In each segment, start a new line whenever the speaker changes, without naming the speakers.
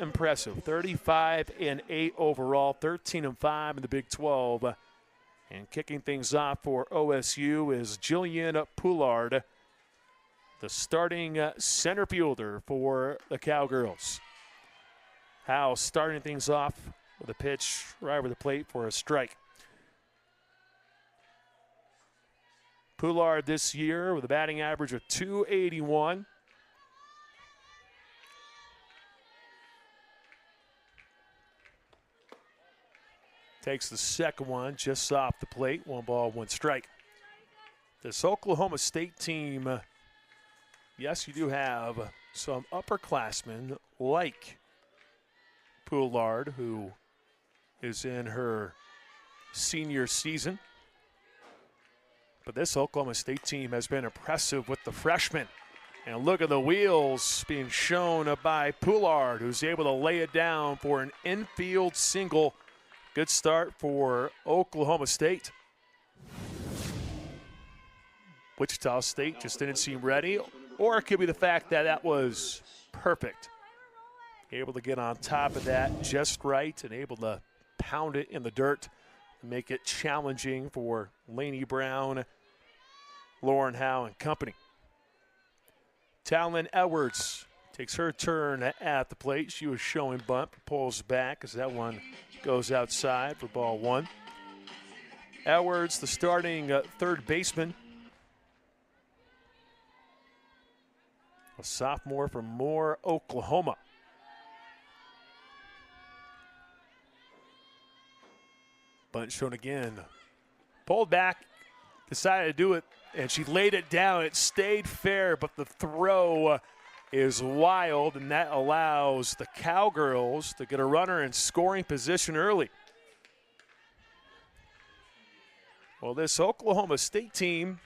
impressive. 35-8 overall, 13-5 in the Big 12. And kicking things off for OSU is Jillian Poulard, the starting center fielder for the Cowgirls. Howe starting things off with a pitch right over the plate for a strike. Poulard this year with a batting average of .281. Takes the second one just off the plate. 1 ball, 1 strike. This Oklahoma State team, yes, you do have some upperclassmen like Poulard, who is in her senior season. But this Oklahoma State team has been impressive with the freshmen. And look at the wheels being shown by Poulard, who's able to lay it down for an infield single. Good start for Oklahoma State. Wichita State just didn't seem ready, or it could be the fact that that was perfect. Able to get on top of that just right and able to pound it in the dirt and make it challenging for Lainey Brown, Lauren Howe, and company. Talon Edwards takes her turn at the plate. She was showing bunt, pulls back as that one goes outside for ball 1. Edwards, the starting third baseman. A sophomore from Moore, Oklahoma. Bunt shown again. Pulled back, decided to do it, and she laid it down. It stayed fair, but the throw is wild, and that allows the Cowgirls to get a runner in scoring position early. Well, this Oklahoma State team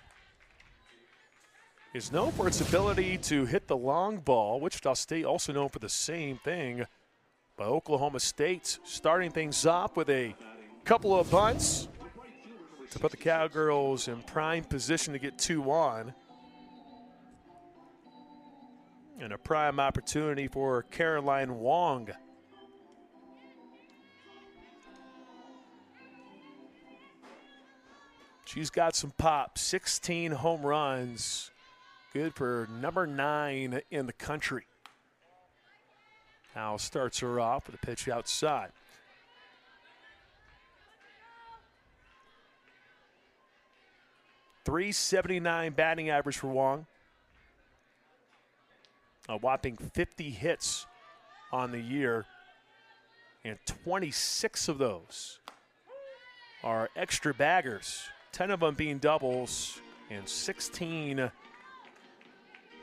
is known for its ability to hit the long ball. Wichita State also known for the same thing. But Oklahoma State starting things off with a couple of bunts to put the Cowgirls in prime position to get 2 on. And a prime opportunity for Caroline Wong. She's got some pop, 16 home runs. Good for number 9 in the country. Now starts her off with a pitch outside. .379 batting average for Wong. A whopping 50 hits on the year, and 26 of those are extra baggers, 10 of them being doubles, and 16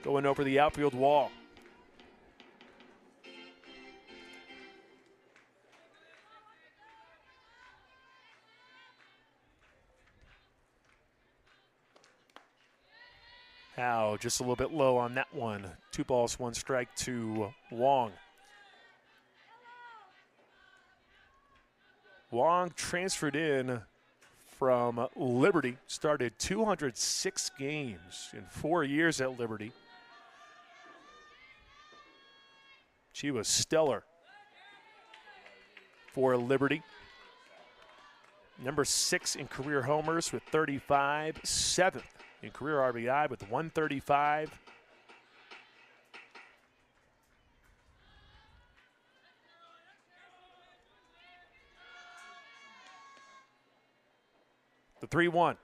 going over the outfield wall. Now, just a little bit low on that one. 2 balls, 1 strike to Wong. Wong transferred in from Liberty, started 206 games in 4 years at Liberty. She was stellar for Liberty. Number 6 in career homers with 35, 7th in career RBI with 135. The 3-1.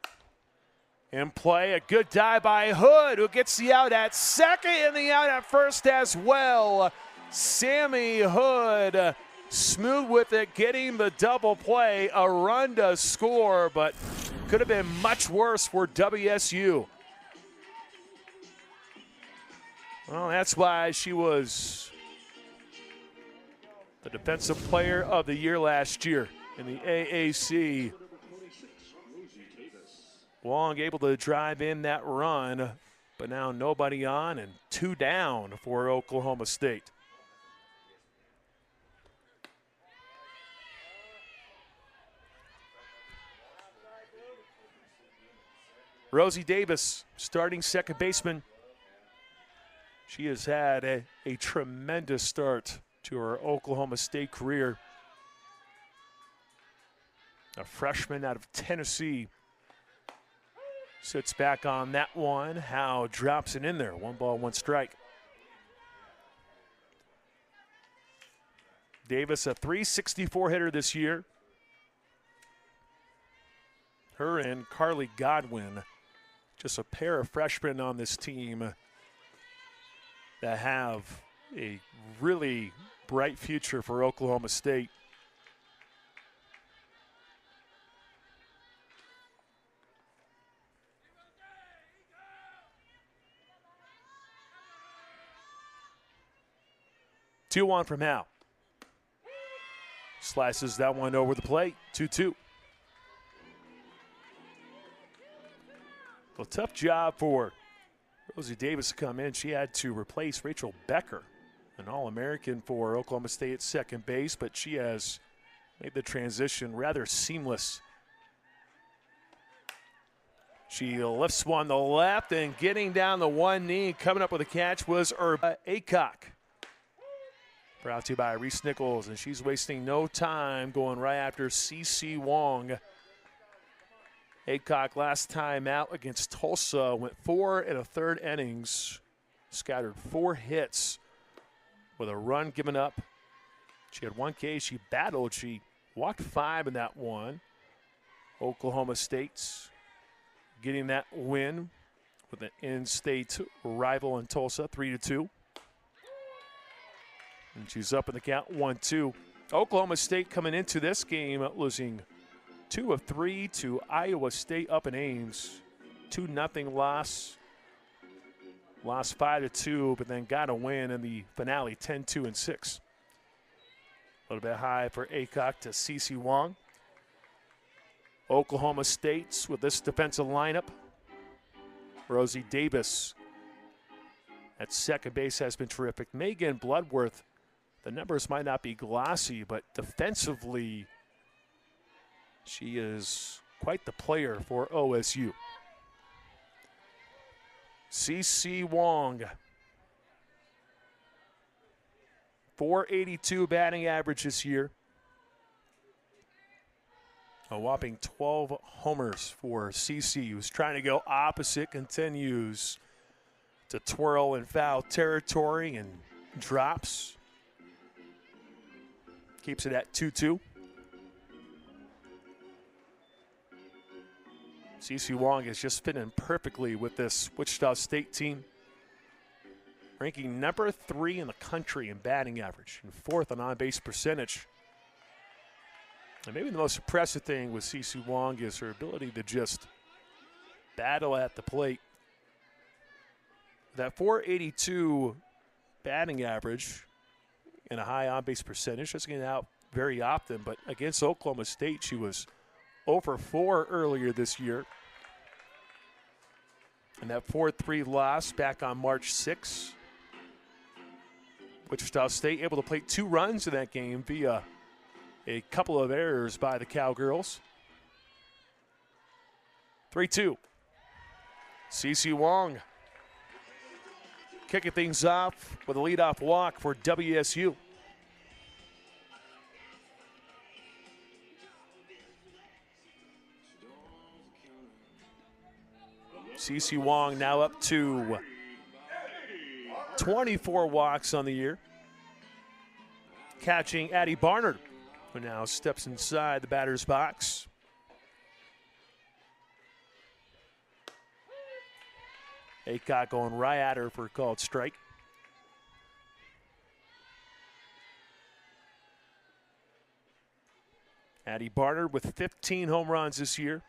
In play, a good dive by Hood, who gets the out at second and the out at first as well. Sammy Hood, smooth with it, getting the double play. A run to score, but could have been much worse for WSU. Well, that's why she was the Defensive Player of the Year last year in the AAC. Wong able to drive in that run, but now nobody on and 2 down for Oklahoma State. Rosie Davis, starting second baseman. She has had a tremendous start to her Oklahoma State career. A freshman out of Tennessee. Sits back on that one. Howe drops it in there. 1 ball, 1 strike. Davis, a .364 hitter this year. Her and Carly Godwin, just a pair of freshmen on this team that have a really bright future for Oklahoma State. Two on from Howe. Slices that one over the plate. 2-2. Well, tough job for Rosie Davis to come in. She had to replace Rachel Becker, an All-American for Oklahoma State at second base, but she has made the transition rather seamless. She lifts one to the left, and getting down the one knee, coming up with a catch was Aycock. Brought to you by Reese Nichols, and she's wasting no time going right after CC Wong. Aycock last time out against Tulsa went 4 1/3 innings, scattered 4 hits with a run given up. She had 1 K. She battled. She walked 5 in that one. Oklahoma State's getting that win with an in-state rival in Tulsa, 3-2. And she's up in the count, 1-2. Oklahoma State coming into this game losing 2 of 3 to Iowa State up in Ames. 2-0 loss. Lost 5-2, but then got a win in the finale, 10-2-6. A little bit high for Aycock to CC Wong. Oklahoma State's with this defensive lineup. Rosie Davis at second base has been terrific. Megan Bloodworth, the numbers might not be glossy, but defensively, she is quite the player for OSU. CC Wong, .482 batting average this year. A whopping 12 homers for CC, who's trying to go opposite, continues to twirl in foul territory and drops. Keeps it at 2-2. CC Wong is just fitting perfectly with this Wichita State team. Ranking number 3 in the country in batting average and 4th on on-base percentage. And maybe the most impressive thing with CC Wong is her ability to just battle at the plate. That .482 batting average and a high on-base percentage, doesn't get out very often, but against Oklahoma State, she was 0 for 4 earlier this year. And that 4-3 loss back on March 6th. Wichita State able to play 2 runs in that game via a couple of errors by the Cowgirls. 3-2. CC Wong kicking things off with a leadoff walk for WSU. CC Wong now up to 24 walks on the year. Catching Addie Barnard, who now steps inside the batter's box. Aycock going right at her for a called strike. Addie Barnard with 15 home runs this year.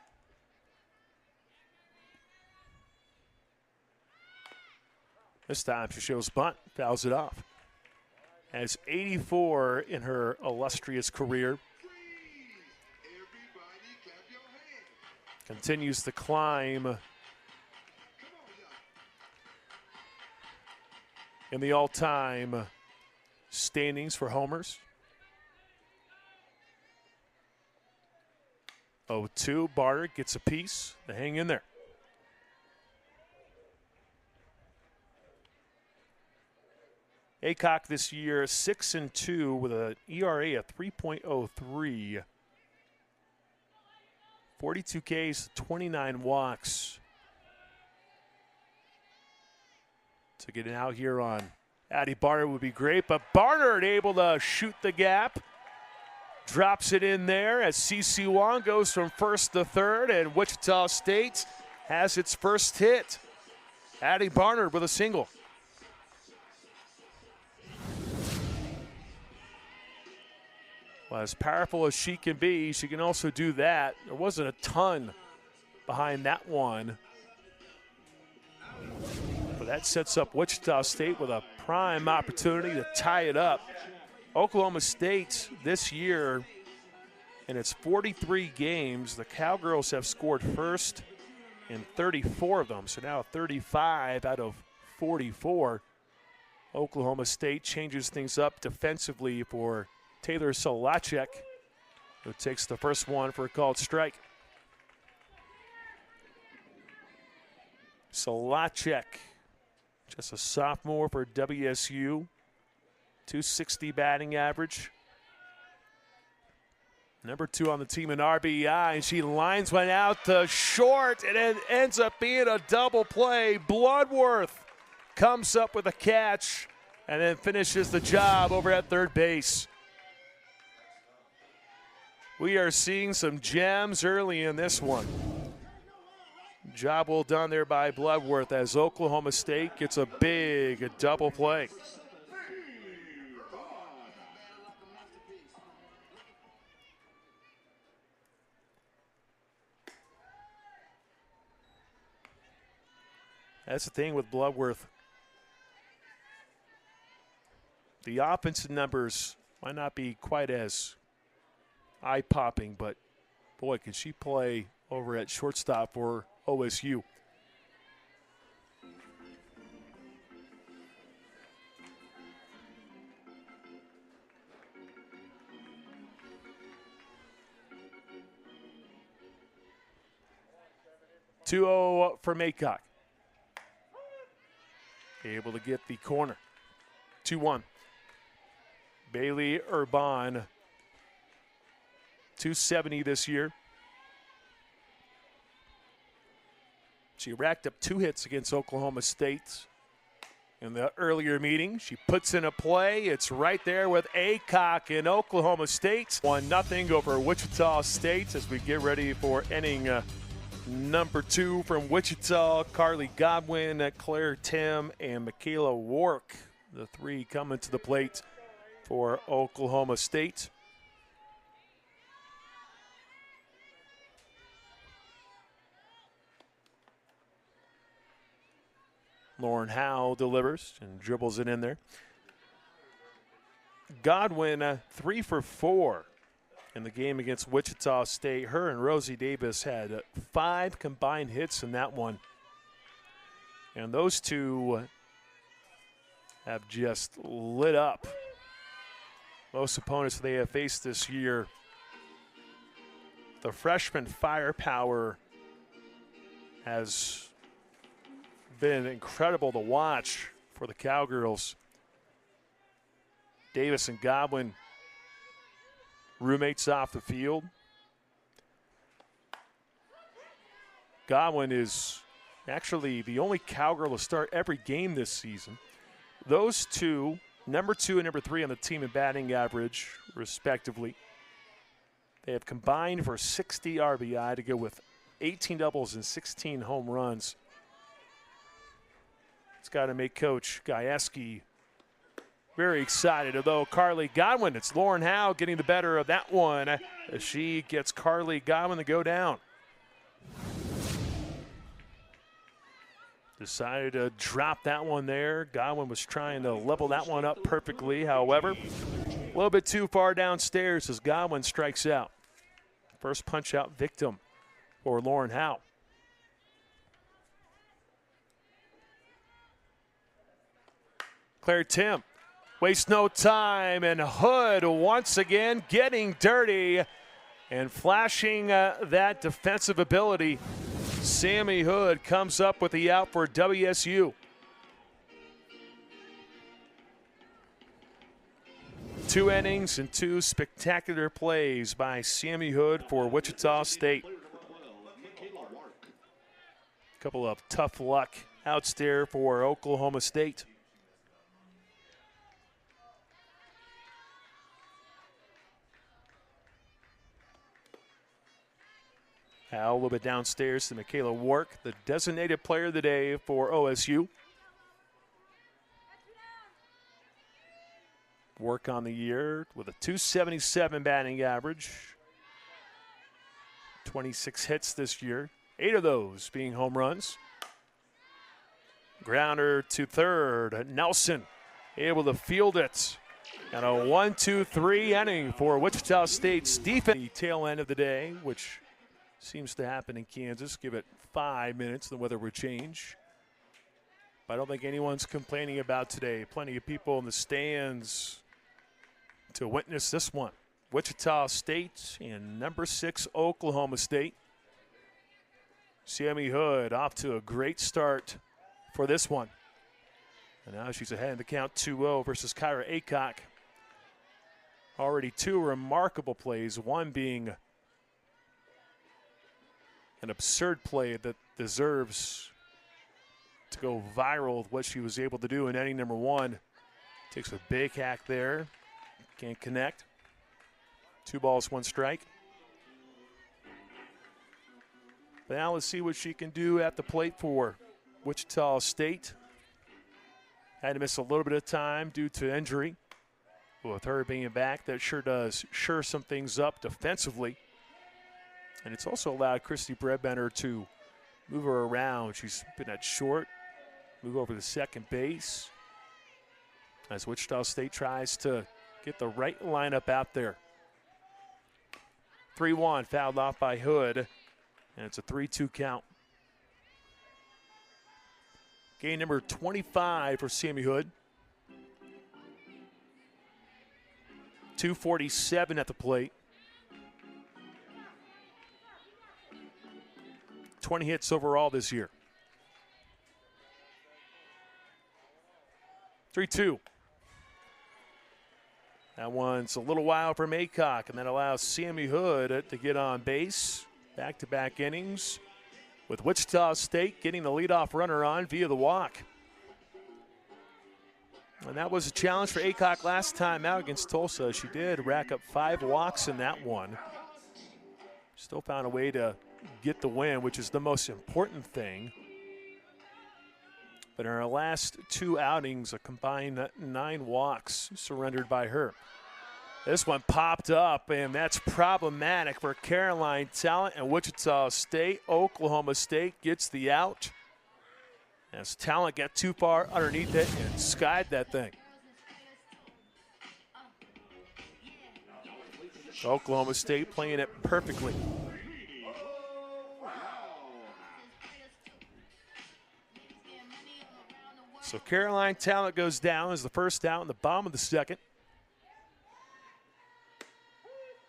This time she shows bunt, fouls it off. Has 84 in her illustrious career. Continues to climb in the all-time standings for homers. 0-2, Barnard gets a piece to hang in there. Aycock this year 6-2 with an ERA of 3.03. 42 Ks, 29 walks. To get it out here on Addie Barnard would be great, but Barnard able to shoot the gap. Drops it in there as CC Wong goes from first to third, and Wichita State has its first hit. Addie Barnard with a single. Well, as powerful as she can be, she can also do that. There wasn't a ton behind that one. But that sets up Wichita State with a prime opportunity to tie it up. Oklahoma State this year, in its 43 games, the Cowgirls have scored first in 34 of them. So now 35 out of 44. Oklahoma State changes things up defensively for Taylor Solacek, who takes the first one for a called strike. Solacek, just a sophomore for WSU. 260 batting average. Number 2 on the team in RBI, and she lines one out to short, and it ends up being a double play. Bloodworth comes up with a catch and then finishes the job over at third base. We are seeing some gems early in this one. Job well done there by Bloodworth as Oklahoma State gets a big double play. That's the thing with Bloodworth. The offensive numbers might not be quite as eye-popping, but boy, can she play over at shortstop for OSU. (2-0) for Aycock. Able to get the corner. 2-1. Bailey Urban, 270 this year. She racked up 2 hits against Oklahoma State in the earlier meeting. She puts in a play. It's right there with Aycock in Oklahoma State. 1-0 over Wichita State as we get ready for inning number 2 from Wichita. Carly Godwin, Claire Tim, and Michaela Wark. The 3 coming to the plate for Oklahoma State. Lauren Howe delivers and dribbles it in there. Godwin, 3 for 4 in the game against Wichita State. Her and Rosie Davis had 5 combined hits in that one. And those 2 have just lit up most opponents they have faced this year. The freshman firepower has been incredible to watch for the Cowgirls. Davis and Godwin, roommates off the field. Godwin is actually the only Cowgirl to start every game this season. Those 2, number 2 and number 3 on the team in batting average, respectively. They have combined for 60 RBI to go with 18 doubles and 16 home runs. It's got to make Coach Gajewski very excited. Although Carly Godwin, it's Lauren Howe getting the better of that one as she gets Carly Godwin to go down. Decided to drop that one there. Godwin was trying to level that one up perfectly. However, a little bit too far downstairs as Godwin strikes out. First punch out victim for Lauren Howe. Claire Tim wastes no time, and Hood once again getting dirty and flashing that defensive ability. Sammy Hood comes up with the out for WSU. 2 innings and 2 spectacular plays by Sammy Hood for Wichita State. A couple of tough luck outs there for Oklahoma State. Now a little bit downstairs to Michaela Wark, the designated player of the day for OSU. Wark on the year with a .277 batting average. 26 hits this year, 8 of those being home runs. Grounder to third. Nelson able to field it. And a 1-2-3 inning for Wichita State's defense. The tail end of the day, which seems to happen in Kansas. Give it 5 minutes, the weather would change. But I don't think anyone's complaining about today. Plenty of people in the stands to witness this one. Wichita State and number 6 Oklahoma State. Sammy Hood off to a great start for this one. And now she's ahead in the count 2-0 versus Kyra Aycock. Already 2 remarkable plays, one being an absurd play that deserves to go viral with what she was able to do in inning number 1. Takes a big hack there. Can't connect. 2 balls, 1 strike. But now let's see what she can do at the plate for Wichita State. Had to miss a little bit of time due to injury. With her being back, that sure does sure some things up defensively. And it's also allowed Christy Bredbender to move her around. She's been at short, move over to second base, as Wichita State tries to get the right lineup out there. 3-1, fouled off by Hood, and it's a 3-2 count. Game number 25 for Sammy Hood. 247 at the plate. 20 hits overall this year. 3-2. That one's a little wild from Aycock, and that allows Sammy Hood to get on base. Back-to-back innings with Wichita State getting the leadoff runner on via the walk. And that was a challenge for Aycock last time out against Tulsa. She did rack up 5 walks in that one. Still found a way to get the win, which is the most important thing. But in her last 2 outings, a combined 9 walks surrendered by her. This one popped up, and that's problematic for Caroline Talent and Wichita State. Oklahoma State gets the out, as Talent got too far underneath it and skied that thing. Oklahoma State playing it perfectly. So Caroline Talent goes down as the first out in the bottom of the second.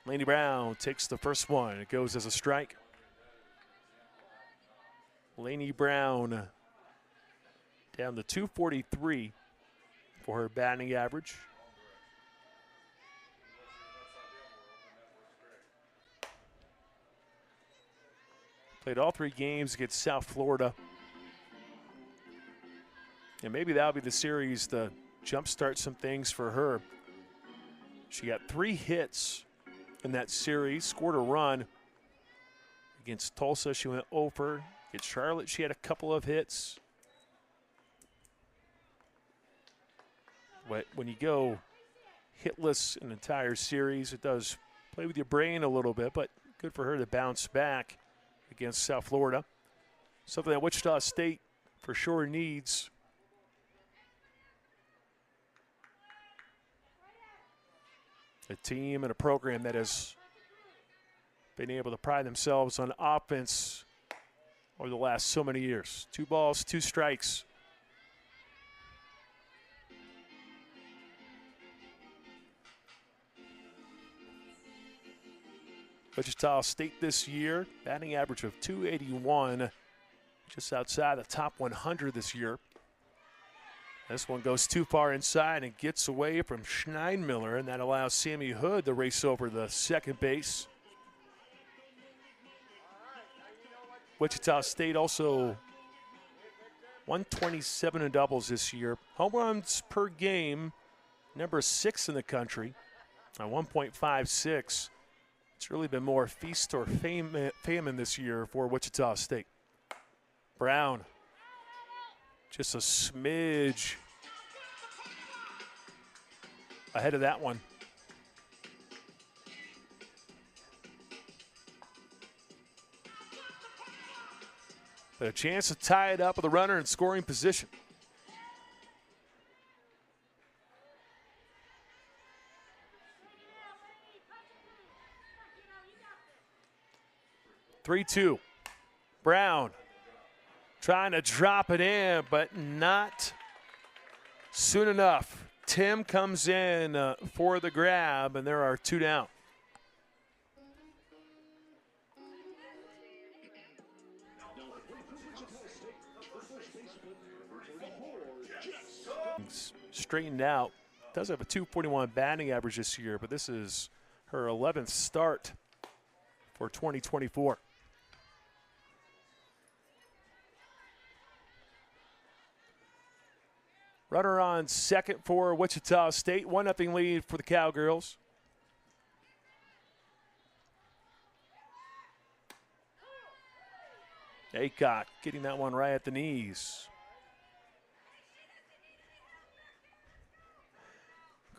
Lainey Brown takes the first one. It goes as a strike. Lainey Brown down to 243 for her batting average. Played all 3 games against South Florida. And maybe that'll be the series to jumpstart some things for her. She got 3 hits in that series, scored a run. Against Tulsa, she went over. Against Charlotte, she had a couple of hits. But when you go hitless an entire series, it does play with your brain a little bit, but good for her to bounce back against South Florida. Something that Wichita State for sure needs. A team and a program that has been able to pride themselves on offense over the last so many years. 2 balls, 2 strikes. Wichita State this year, batting average of .281, just outside the top 100 this year. This one goes too far inside and gets away from Schneidmiller, and that allows Sammy Hood to race over the second base. Wichita State also 127 in doubles this year. Home runs per game, number 6 in the country, at 1.56. It's really been more feast or famine this year for Wichita State. Brown, just a smidge ahead of that one. But a chance to tie it up with a runner in scoring position. Three-two. Brown trying to drop it in, but not soon enough. Tim comes in for the grab, and there are 2 down. Straightened out. Does have a 241 batting average this year, but this is her 11th start for 2024. Runner on second for Wichita State. 1-0 lead for the Cowgirls. Aycock getting that one right at the knees.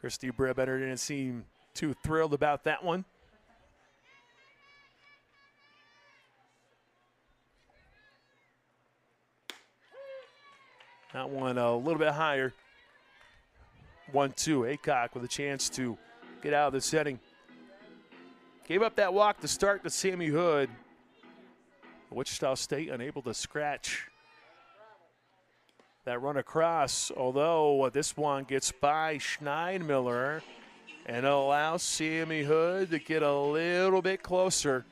Christy Brebetter didn't seem too thrilled about that one. That one a little bit higher. 1-2. Aycock with a chance to get out of this setting. Gave up that walk to start to Sammy Hood. Wichita State unable to scratch that run across, although this one gets by Schneidmiller and allows Sammy Hood to get a little bit closer.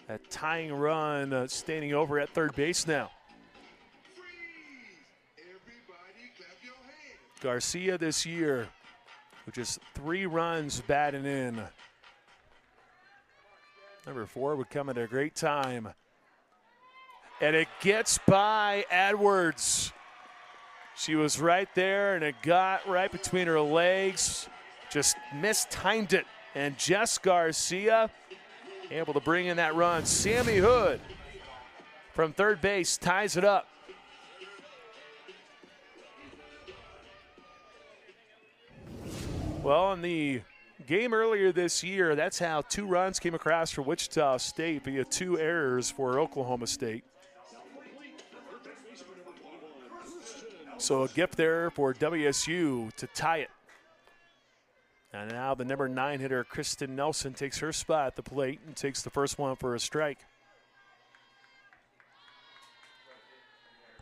That tying run standing over at third base now. Garcia this year with just 3 runs batting in. Number 4 would come at a great time. And it gets by Edwards. She was right there, and it got right between her legs. Just mistimed it. And Jess Garcia able to bring in that run. Sammy Hood from third base ties it up. Well, in the game earlier this year, that's how 2 runs came across for Wichita State via 2 errors for Oklahoma State. So a gift there for WSU to tie it. And now the number 9 hitter, Kristen Nelson, takes her spot at the plate and takes the first one for a strike.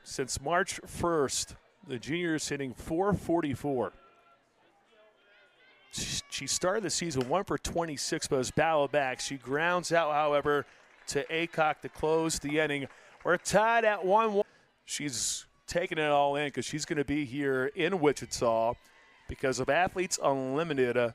Since March 1st, the junior is hitting .444. She started the season 1 for 26, but was battled back. She grounds out, however, to Aycock to close the inning. We're tied at 1-1. She's taking it all in because she's going to be here in Wichita because of Athletes Unlimited.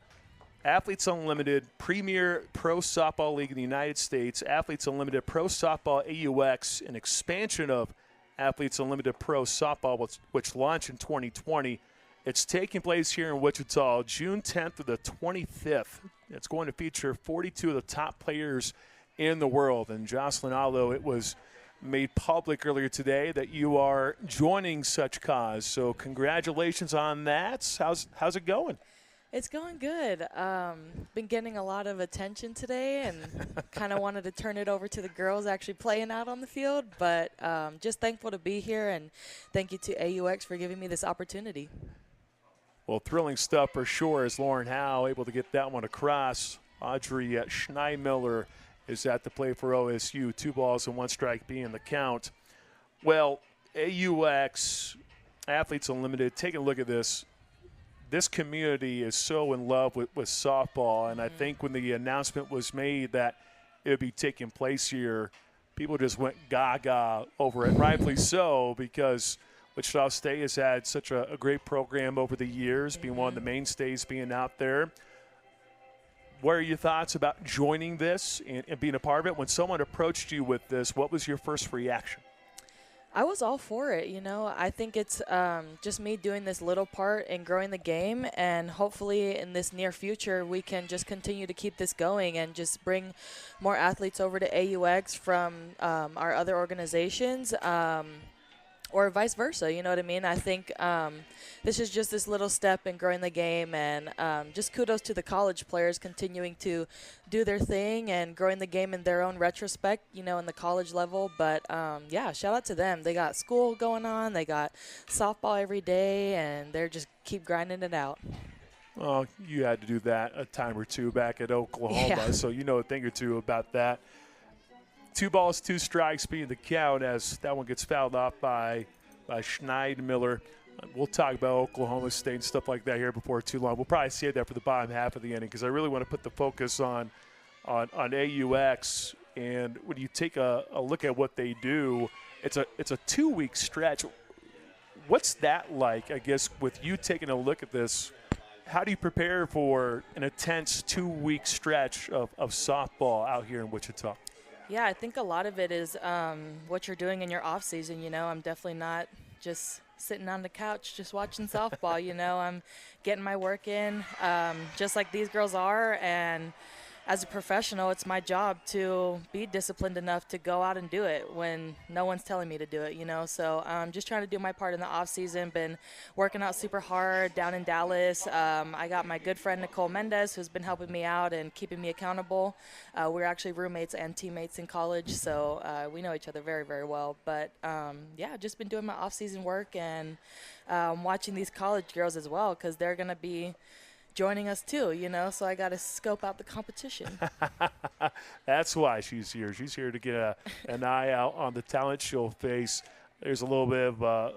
Athletes Unlimited, premier pro softball league in the United States. Athletes Unlimited Pro Softball AUX, an expansion of Athletes Unlimited Pro Softball, which launched in 2020. It's taking place here in Wichita, June 10th to the 25th. It's going to feature 42 of the top players in the world. And Jocelyn, although it was made public earlier today that you are joining such cause, so congratulations on that. How's it going?
It's going good. Been getting a lot of attention today, and kind of wanted to turn it over to the girls actually playing out on the field. But just thankful to be here, and thank you to AUX for giving me this opportunity.
Well, thrilling stuff for sure, as Lauren Howe able to get that one across. Audrey Schneidmiller is at the plate for OSU. 2 balls and 1 strike being the count. Well, AUX, Athletes Unlimited, take a look at this. This community is so in love with softball, and I think when the announcement was made that it would be taking place here, people just went gaga over it, rightfully so, because Wichita State has had such a great program over the years, being one of the mainstays being out there. What are your thoughts about joining this and being a part of it? When someone approached you with this, what was your first reaction?
I was all for it, I think it's just me doing this little part in growing the game, and hopefully in this near future we can just continue to keep this going and just bring more athletes over to AUX from our other organizations, or vice versa, you know what I mean? I think this is just this little step in growing the game, and just kudos to the college players continuing to do their thing and growing the game in their own retrospect, in the college level. But, yeah, shout out to them. They got school going on. They got softball every day, and they're just keep grinding it out.
Well, you had to do that a time or two back at Oklahoma, so you know a thing or two about that. 2 balls, 2 strikes being the count as that one gets fouled off by Schneidmiller. We'll talk about Oklahoma State and stuff like that here before too long. We'll probably save that for the bottom half of the inning because I really want to put the focus on AUX. And when you take a look at what they do, it's a 2-week stretch. What's that like, I guess, with you taking a look at this? How do you prepare for an intense 2-week stretch of softball out here in Wichita?
Yeah, I think a lot of it is what you're doing in your off season. I'm definitely not just sitting on the couch just watching softball. I'm getting my work in, just like these girls are. And as a professional, it's my job to be disciplined enough to go out and do it when no one's telling me to do it, So I'm just trying to do my part in the off season. Been working out super hard down in Dallas. I got my good friend Nicole Mendez, who's been helping me out and keeping me accountable. We're actually roommates and teammates in college, so we know each other very, very well. But yeah, just been doing my off season work and watching these college girls as well, because they're gonna be joining us too, so I got to scope out the competition.
That's why she's here. She's here to get an eye out on the talent she'll face. There's a little bit of a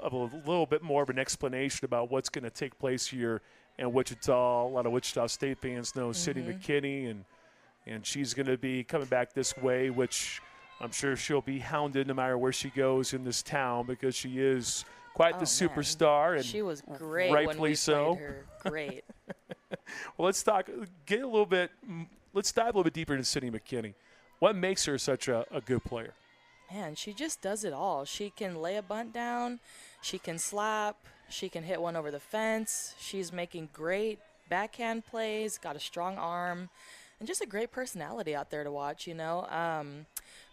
little bit more of an explanation about what's going to take place here in Wichita. A lot of Wichita State fans know Sydney McKinney, and she's going to be coming back this way, which I'm sure she'll be hounded no matter where she goes in this town because she is quite the superstar, and
she was great.
Rightfully
when we
so.
Played her. Great.
Well, let's dive a little bit deeper into Sydney McKinney. What makes her such a good player?
Man, she just does it all. She can lay a bunt down. She can slap. She can hit one over the fence. She's making great backhand plays. Got a strong arm, and just a great personality out there to watch.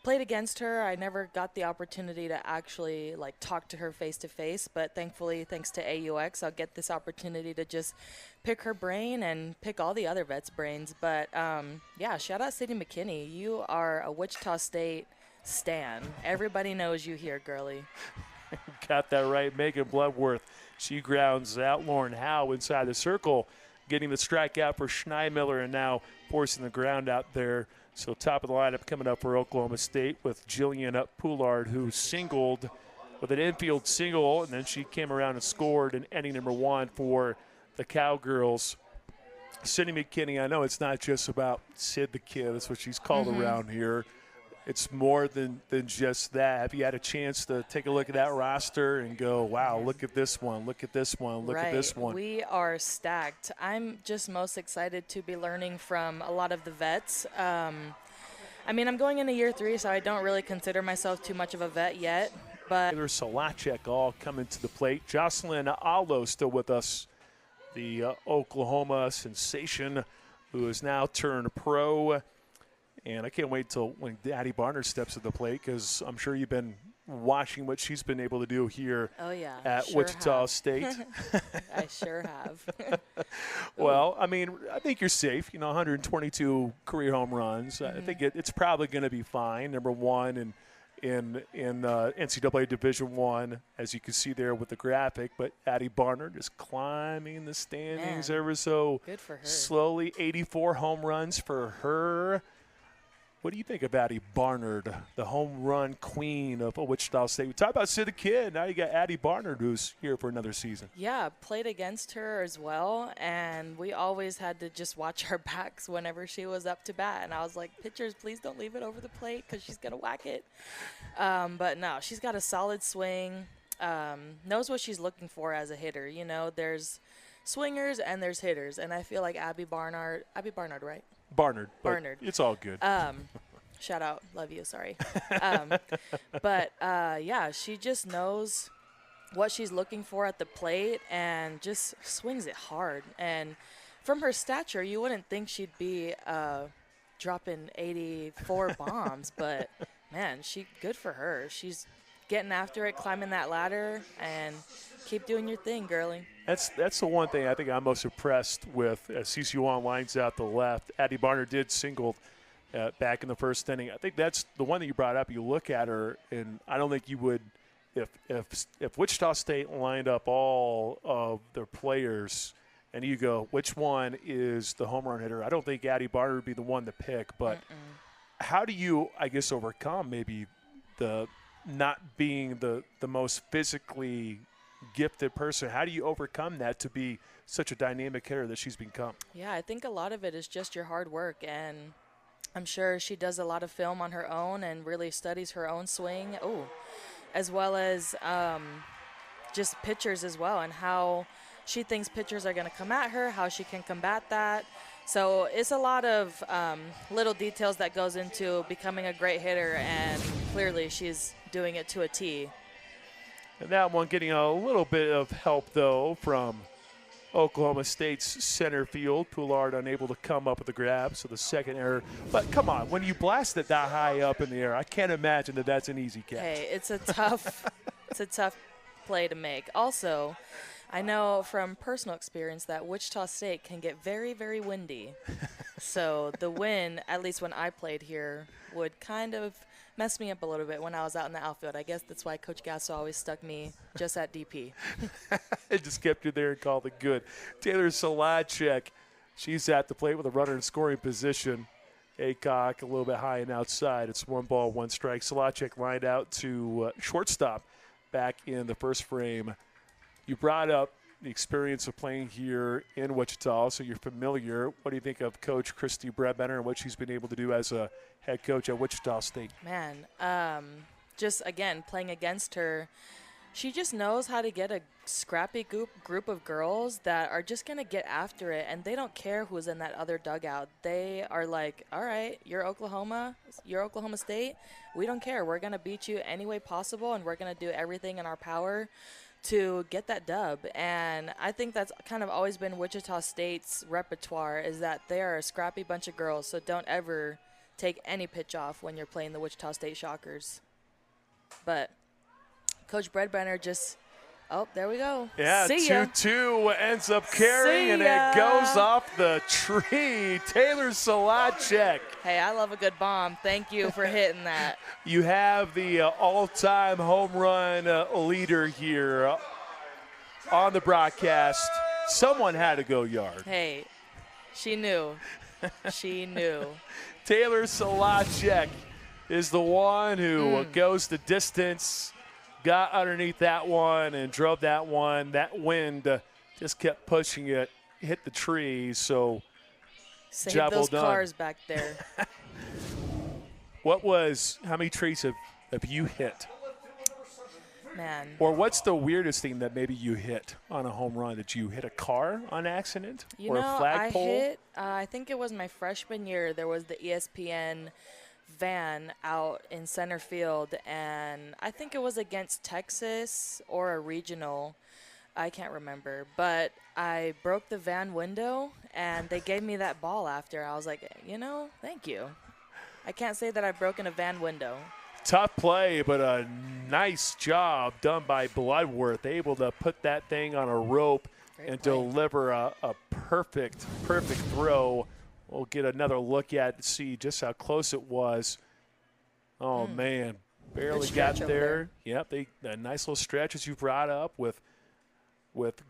Played against her. I never got the opportunity to actually talk to her face to face, but thankfully, thanks to AUX, I'll get this opportunity to just pick her brain and pick all the other vets' brains. But yeah, shout out Sydney McKinney. You are a Wichita State stan. Everybody knows you here, girlie.
Got that right. Megan Bloodworth. She grounds out Lauren Howe inside the circle, getting the strikeout for Schneidmiller, and now forcing the ground out there. So top of the lineup coming up for Oklahoma State with Jillian Poulard, who singled with an infield single, and then she came around and scored in inning number 1 for the Cowgirls. Sydney McKinney, I know it's not just about Sid the Kid. That's what she's called around here. It's more than just that. Have you had a chance to take a look at that roster and go, wow, look at this one, look at this one, look at this one?
We are stacked. I'm just most excited to be learning from a lot of the vets. I'm going into year 3, so I don't really consider myself too much of a vet yet. But
Taylor Solacek all coming to the plate. Jocelyn Allo still with us, the Oklahoma sensation, who has now turned pro. And I can't wait till when Addie Barnard steps to the plate, because I'm sure you've been watching what she's been able to do here at Wichita State.
I sure have.
Well, I think you're safe. 122 career home runs. I think it's probably going to be fine. Number 1 in NCAA Division I, as you can see there with the graphic. But Addie Barnard is climbing the standings ever so
good for her.
Slowly. 84 home runs for her. What do you think of Addie Barnard, the home run queen of Wichita State? We talked about Sid the Kid. Now you got Addie Barnard, who's here for another season.
Yeah, played against her as well, and we always had to just watch her backs whenever she was up to bat. And I was like, pitchers, please don't leave it over the plate because she's going to whack it. But no, she's got a solid swing. knows what she's looking for as a hitter. You know, there's swingers and there's hitters, and I feel like Abby Barnard, right?
Barnard.
Barnard.
It's all good.
Shout out, love you, sorry. Yeah, she just knows what she's looking for at the plate and just swings it hard. And from her stature, you wouldn't think she'd be dropping 84 bombs, but man, good for her. She's getting after it, climbing that ladder, and keep doing your thing, girlie.
That's the one thing I think I'm most impressed with. As CCU lines out the left, Addie Barnard did single back in the first inning. I think that's the one that you brought up. You look at her, and I don't think you would, if Wichita State lined up all of their players, and you go, which one is the home run hitter? I don't think Addie Barnard would be the one to pick. But how do you, I guess, overcome maybe the not being the most physically gifted person? How do you overcome that to be such a dynamic hitter that she's become?
Yeah, I think a lot of it is just your hard work, and I'm sure she does a lot of film on her own and really studies her own swing, as well as just pitchers as well, and how she thinks pitchers are going to come at her, how she can combat that. So it's a lot of little details that goes into becoming a great hitter, and clearly she's doing it to a T.
And that one getting a little bit of help, though, from Oklahoma State's center field. Poulard unable to come up with the grab, so the second error. But come on, when you blast it that high up in the air, I can't imagine that that's an easy catch.
Hey, it's a tough play to make. Also, I know from personal experience that Wichita State can get very, very windy. So the wind, at least when I played here, would kind of mess me up a little bit when I was out in the outfield. I guess that's why Coach Gasso always stuck me just at DP.
It just kept you there and called it good. Taylor Solacek, she's at the plate with a runner in scoring position. Aycock a little bit high and outside. It's 1-1 strike. Solacek lined out to shortstop back in the first frame. You brought up the experience of playing here in Wichita, so you're familiar. What do you think of Coach Christy Bredbender and what she's been able to do as a head coach at Wichita State?
Man, just, again, playing against her, she just knows how to get a scrappy group of girls that are just going to get after it, and they don't care who's in that other dugout. They are like, all right, you're Oklahoma State. We don't care. We're going to beat you any way possible, and we're going to do everything in our power to get that dub. And I think that's kind of always been Wichita State's repertoire, is that they are a scrappy bunch of girls, so don't ever take any pitch off when you're playing the Wichita State Shockers. But Coach Bredbender just, there we go.
Yeah,
See ya.
2-2 ends up carrying, and it goes off the tree. Taylor Solacek.
Hey, I love a good bomb. Thank you for hitting that.
You have the all-time home run leader here on the broadcast. Someone had to go yard.
Hey, she knew. She knew.
Taylor Solacek is the one who goes the distance, got underneath that one and drove that one. That wind just kept pushing it, hit the tree, so
save
job
those
well done.
cars back there.
How many trees have you hit?
Man.
Or what's the weirdest thing that maybe you hit on a home run? Did you hit a car on accident?
You
or
know,
a flagpole?
I think it was my freshman year. There was the ESPN van out in center field, and I think it was against Texas or a regional. I can't remember, but I broke the van window, and they gave me that ball after. I was like, thank you. I can't say that I've broken a van window.
Tough play, but a nice job done by Bloodworth, able to put that thing on a rope and deliver a perfect throw. We'll get another look at it to see just how close it was. Oh, man, barely got there. Yep, a nice little stretch as you brought up with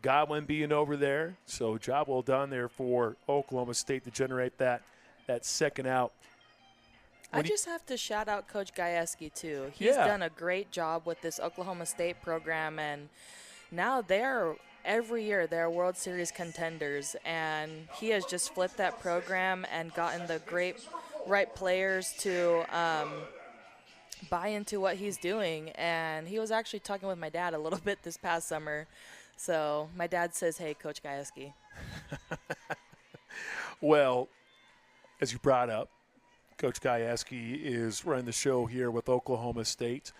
Godwin being over there. So job well done there for Oklahoma State to generate that second out.
I just have to shout out Coach Gajewski, too. He's done a great job with this Oklahoma State program, and now every year they're World Series contenders, and he has just flipped that program and gotten the right players to buy into what he's doing. And he was actually talking with my dad a little bit this past summer. So my dad says, hey, Coach Gajewski.
Well, as you brought up, Coach Gajewski is running the show here with Oklahoma State.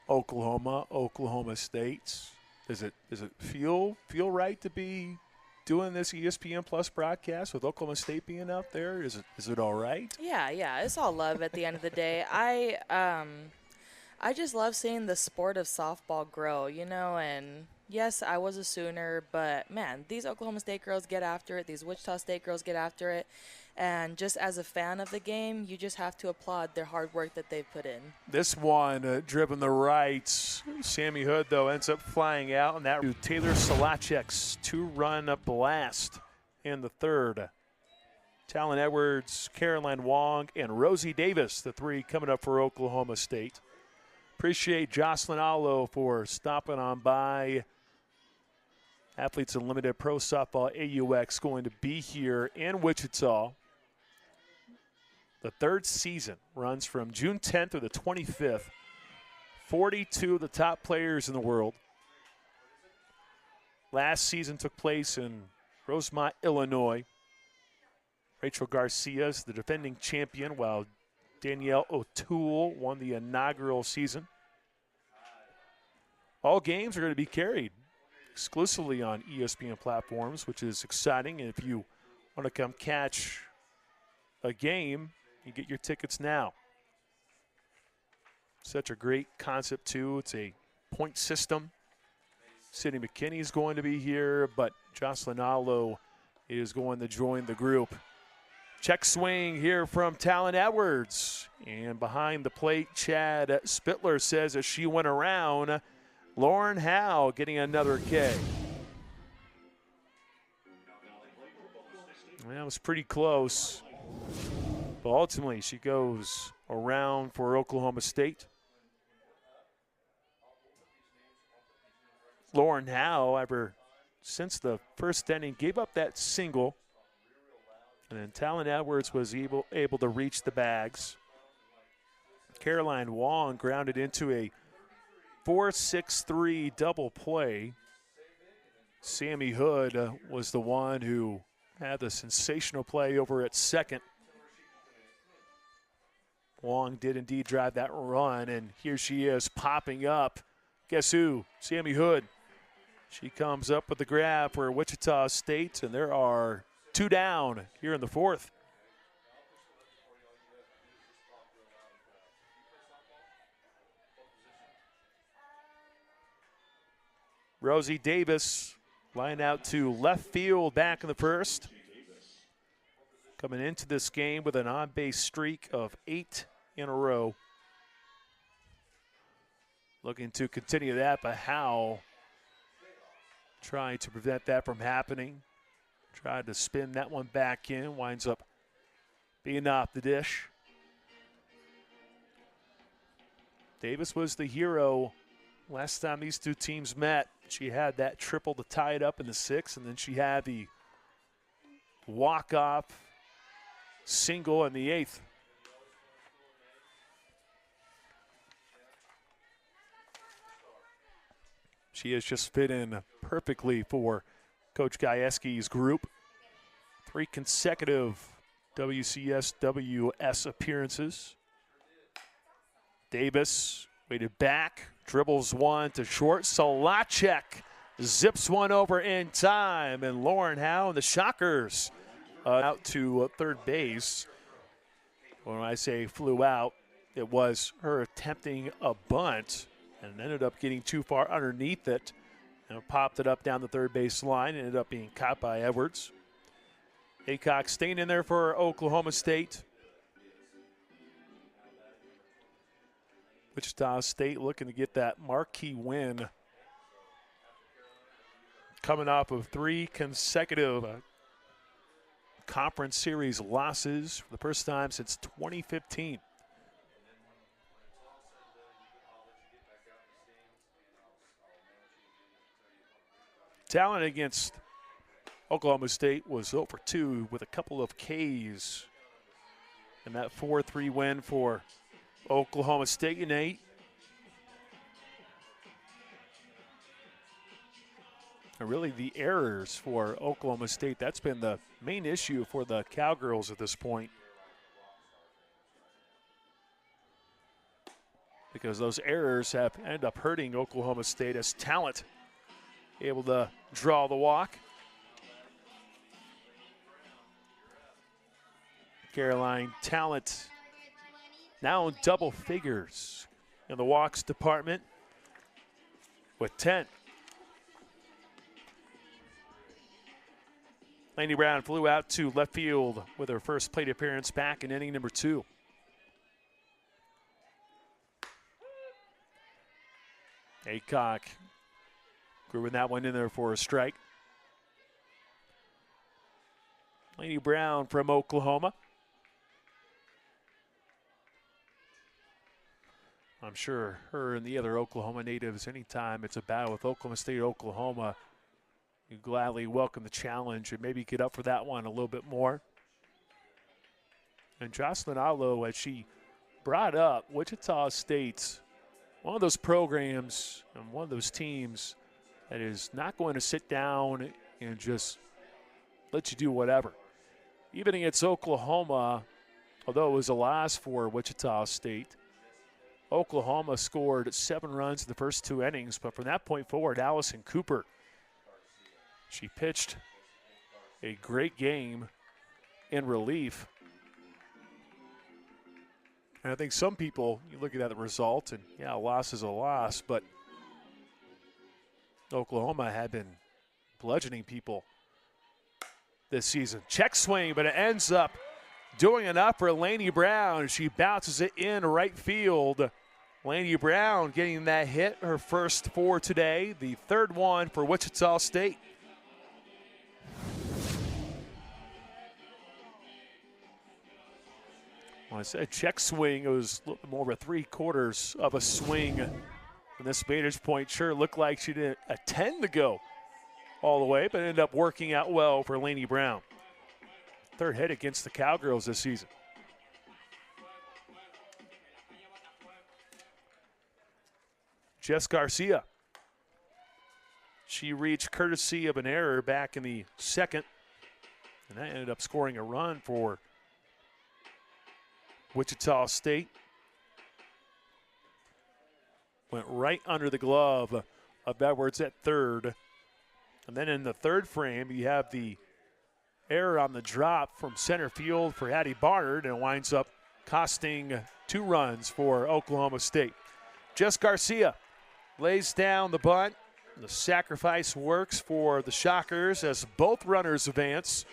Oklahoma State. Does it feel right to be doing this ESPN Plus broadcast with Oklahoma State being out there? Is it all right?
Yeah, it's all love at the end of the day. I just love seeing the sport of softball grow, and yes, I was a Sooner, but man, these Oklahoma State girls get after it, these Wichita State girls get after it, and just as a fan of the game, you just have to applaud their hard work that they've put in.
This one driven the right. Sammy Hood, though, ends up flying out, and that Taylor Solachek's 2-run blast in the third. Talon Edwards, Caroline Wong, and Rosie Davis, the three coming up for Oklahoma State. Appreciate Jocelyn Allo for stopping on by. Athletes Unlimited Pro Softball AUX going to be here in Wichita. The third season runs from June 10th through the 25th. 42 of the top players in the world. Last season took place in Rosemont, Illinois. Rachel Garcia is the defending champion, while Danielle O'Toole won the inaugural season. All games are going to be carried exclusively on ESPN platforms, which is exciting. And if you want to come catch a game, you get your tickets now. Such a great concept, too. It's a point system. Sydney McKinney is going to be here, but Jocelyn Allo is going to join the group. Check swing here from Talon Edwards. And behind the plate, Chad Spittler says as she went around, Lauren Howe getting another K. That was pretty close. But ultimately, she goes around for Oklahoma State. Lauren Howe, ever since the first inning, gave up that single. And then Talon Edwards was able to reach the bags. Caroline Wong grounded into a 4-6-3 double play. Sammy Hood was the one who had the sensational play over at second. Wong did indeed drive that run, and here she is popping up. Guess who? Sammy Hood. She comes up with the grab for Wichita State, and there are 2 down here in the fourth. Rosie Davis line out to left field back in the first. Coming into this game with an on-base streak of 8 in a row. Looking to continue that, but Howe trying to prevent that from happening. Tried to spin that one back in, winds up being off the dish. Davis was the hero last time these two teams met. She had that triple to tie it up in the 6th, and then she had the walk-off single in the 8th. She has just fit in perfectly for Coach Gajewski's group. 3 consecutive WCSWS appearances. Davis waited back, dribbles one to short. Solachek zips one over in time, and Lauren Howe and the Shockers out to third base. When I say flew out, it was her attempting a bunt and ended up getting too far underneath it and popped it up down the third base line. Ended up being caught by Edwards. Aycock staying in there for Oklahoma State. Wichita State looking to get that marquee win. Coming off of 3 consecutive conference series losses for the first time since 2015. Talent against Oklahoma State was 0 for 2 with a couple of Ks. And that 4-3 win for Oklahoma State in 8. And really the errors for Oklahoma State, that's been the main issue for the Cowgirls at this point. Because those errors have ended up hurting Oklahoma State as talent able to draw the walk. Caroline Talent now in double figures in the walks department with 10. Lainey Brown flew out to left field with her first plate appearance back in inning number 2. Aycock grooving that one in there for a strike. Lainey Brown from Oklahoma. I'm sure her and the other Oklahoma natives, anytime it's a battle with Oklahoma State, Oklahoma, you gladly welcome the challenge and maybe get up for that one a little bit more. And Jocelyn Allo, as she brought up Wichita State's one of those programs and one of those teams that is not going to sit down and just let you do whatever. Even against Oklahoma, although it was a loss for Wichita State, Oklahoma scored 7 runs in the first 2 innings, but from that point forward, Allison Cooper, she pitched a great game in relief. And I think some people, you look at that result, and yeah, a loss is a loss, but Oklahoma had been bludgeoning people this season. Check swing, but it ends up doing enough for Lainey Brown. She bounces it in right field. Lainey Brown getting that hit, her first for today, the third one for Wichita State. When I said check swing, it was a little more of a 3/4 of a swing. From this vantage point, sure looked like she didn't intend to go all the way, but ended up working out well for Lainey Brown. Third hit against the Cowgirls this season. Jess Garcia. She reached courtesy of an error back in the second, and that ended up scoring a run for Wichita State. Went right under the glove of Edwards at third. And then in the third frame, you have the error on the drop from center field for Addie Barnard, and it winds up costing 2 runs for Oklahoma State. Jess Garcia lays down the bunt. The sacrifice works for the Shockers as both runners advance.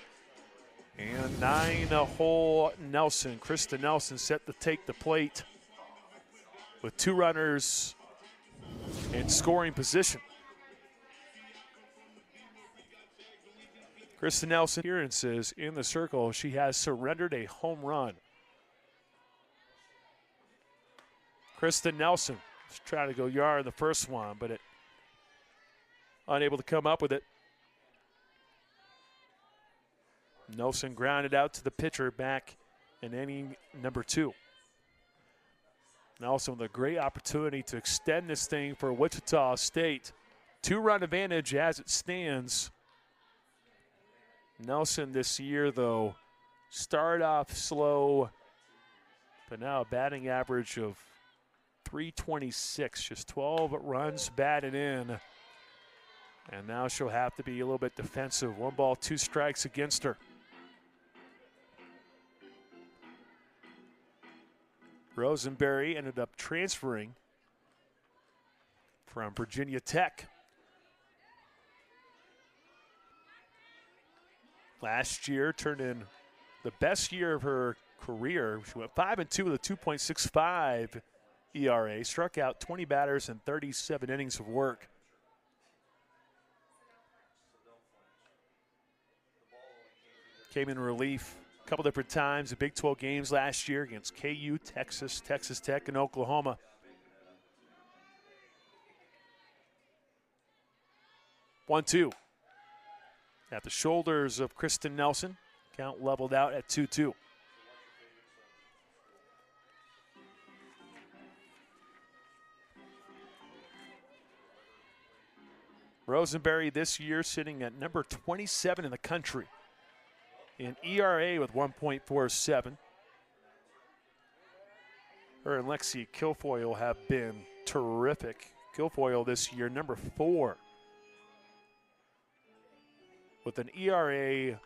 And 9-hole Nelson, Krista Nelson, set to take the plate with 2 runners in scoring position. Krista Nelson appearances in the circle. She has surrendered a home run. Krista Nelson was trying to go yard in the first one, but it unable to come up with it. Nelson grounded out to the pitcher back in inning number 2. Nelson with a great opportunity to extend this thing for Wichita State. 2-run advantage as it stands. Nelson this year, though, started off slow, but now a batting average of .326, just 12 runs batted in. And now she'll have to be a little bit defensive. 1 ball, 2 strikes against her. Rosenberry ended up transferring from Virginia Tech. Last year turned in the best year of her career. She went 5-2 with a 2.65 ERA, struck out 20 batters in 37 innings of work. Came in relief a couple different times in Big 12 games last year against KU, Texas, Texas Tech, and Oklahoma. One, 2. At the shoulders of Kristen Nelson. Count leveled out at 2-2. Rosenberry this year sitting at number 27 in the country in ERA with 1.47. Her and Lexi Kilfoyle have been terrific. Kilfoyle this year, number 4, with an ERA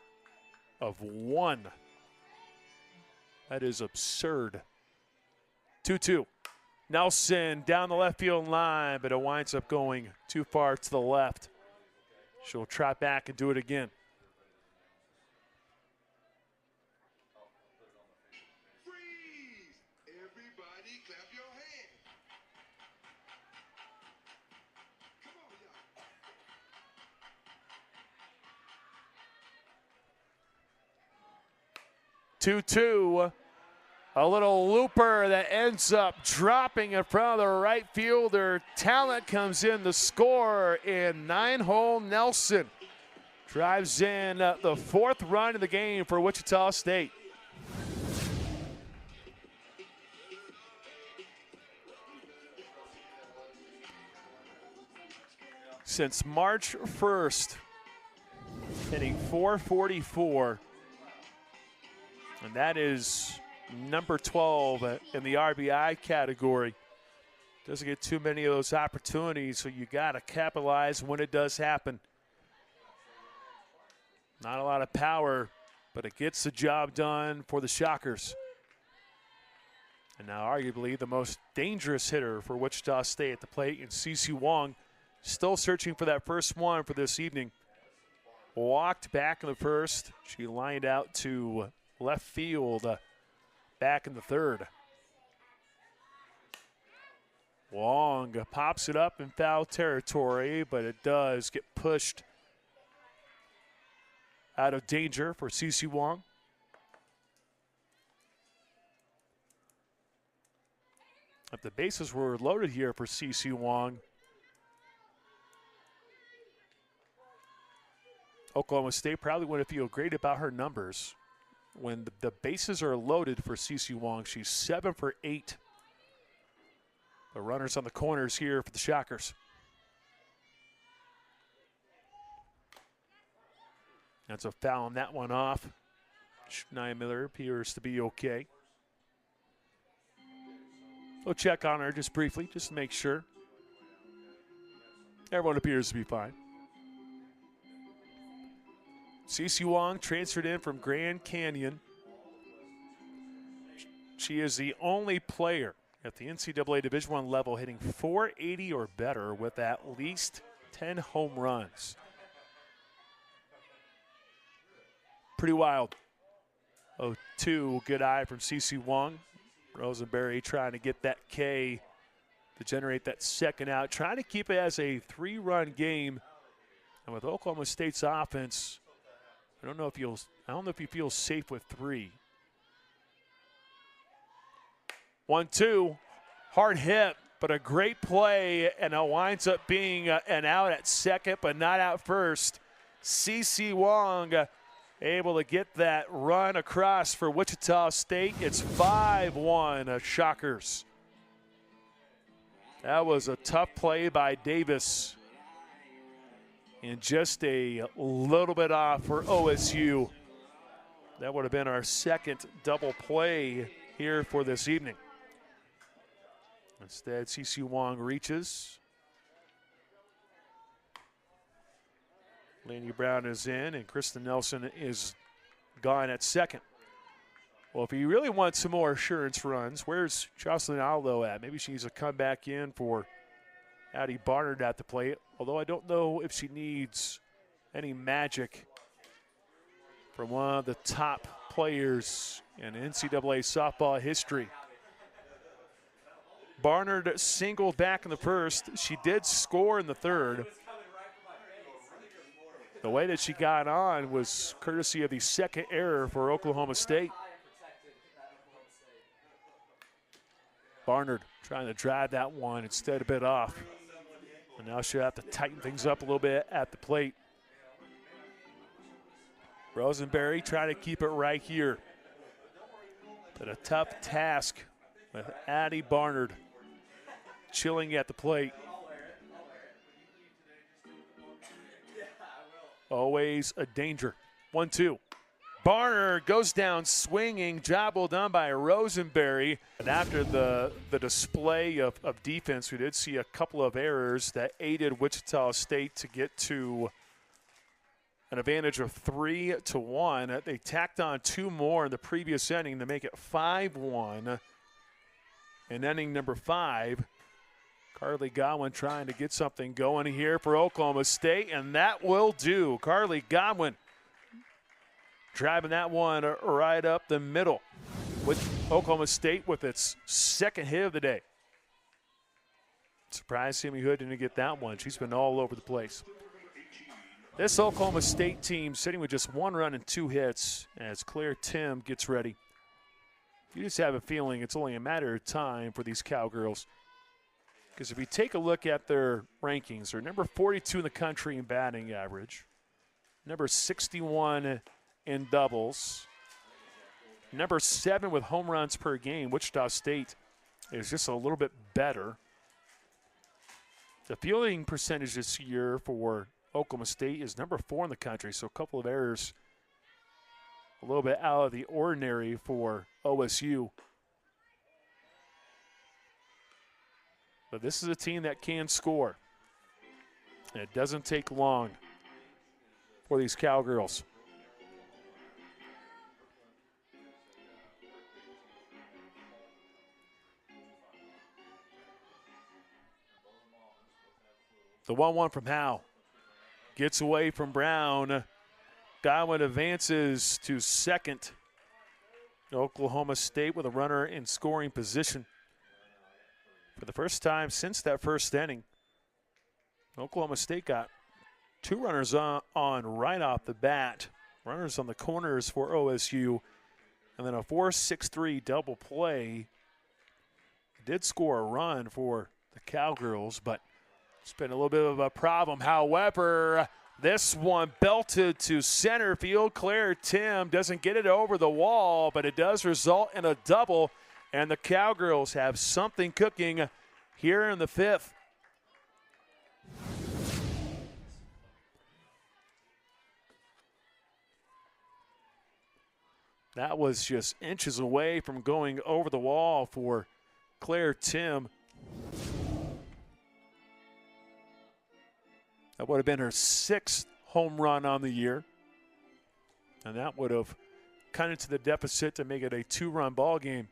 of 1. That is absurd. 2-2. Nelson down the left field line, but it winds up going too far to the left. She'll try back and do it again.
Freeze! Everybody clap your hands. Come on, y'all.
2-2. A little looper that ends up dropping in front of the right fielder. Talent comes in to score, and 9-hole Nelson drives in the 4th run of the game for Wichita State. Since March 1st, hitting .444, and that is number 12 in the RBI category. Doesn't get too many of those opportunities, so you got to capitalize when it does happen. Not a lot of power, but it gets the job done for the Shockers. And now arguably the most dangerous hitter for Wichita State at the plate, and Cece Wong still searching for that first one for this evening. Walked back in the first. She lined out to left field back in the 3rd. Wong pops it up in foul territory, but it does get pushed out of danger for Cece Wong. If the bases were loaded here for Cece Wong, Oklahoma State probably wouldn't feel great about her numbers. When the bases are loaded for Cece Wong, she's 7 for 8. The runners on the corners here for the Shockers. That's a foul on that one off. Shania Miller appears to be okay. We'll check on her just briefly, just to make sure. Everyone appears to be fine. Cece Wong transferred in from Grand Canyon. She is the only player at the NCAA Division I level hitting .480 or better with at least 10 home runs. Pretty wild. 0-2, good eye from Cece Wong. Rosenberry trying to get that K to generate that second out, trying to keep it as a 3-run game. And with Oklahoma State's offense, I don't know if you feel safe with 3. 1-2, hard hit, but a great play, and it winds up being an out at second, but not out first. Cece Wong able to get that run across for Wichita State. It's 5-1 Shockers. That was a tough play by Davis. And just a little bit off for OSU. That would have been our second double play here for this evening. Instead, Cece Wong reaches. Laney Brown is in, and Kristen Nelson is gone at second. Well, if you really want some more assurance runs, where's Jocelyn Aldo at? Maybe she needs to come back in for Addie Barnard at the plate, although I don't know if she needs any magic from one of the top players in NCAA softball history. Barnard singled back in the first. She did score in the 3rd. The way that she got on was courtesy of the second error for Oklahoma State. Barnard trying to drive that one, instead a bit off. And now she'll have to tighten things up a little bit at the plate. Rosenberry trying to keep it right here. But a tough task with Addie Barnard chilling at the plate. always a danger. 1-2. Barner goes down swinging. Job well done by Rosenberry. And after the display of defense, we did see a couple of errors that aided Wichita State to get to an advantage of 3-1. They tacked on 2 more in the previous inning to make it 5-1. In inning number 5, Carly Godwin trying to get something going here for Oklahoma State, and that will do. Carly Godwin driving that one right up the middle with Oklahoma State with its second hit of the day. Surprised Sammy Hood didn't get that one. She's been all over the place. This Oklahoma State team sitting with just 1 run and 2 hits as Claire Tim gets ready. You just have a feeling it's only a matter of time for these Cowgirls. Because if you take a look at their rankings, they're number 42 in the country in batting average, number 61 in doubles, number 7 with home runs per game. Wichita State is just a little bit better. The fielding percentage this year for Oklahoma State is number 4 in the country, so a couple of errors, a little bit out of the ordinary for OSU. But this is a team that can score. And it doesn't take long for these Cowgirls. The 1-1 from Howe. Gets away from Brown. Godwin advances to second. Oklahoma State with a runner in scoring position. For the first time since that first inning, Oklahoma State got 2 runners on right off the bat. Runners on the corners for OSU. And then a 4-6-3 double play. Did score a run for the Cowgirls, but it's been a little bit of a problem. However, this one belted to center field. Claire Tim doesn't get it over the wall, but it does result in a double. And the Cowgirls have something cooking here in the 5th. That was just inches away from going over the wall for Claire Tim. That would have been her 6th home run on the year. And that would have cut into the deficit to make it a 2-run ball game.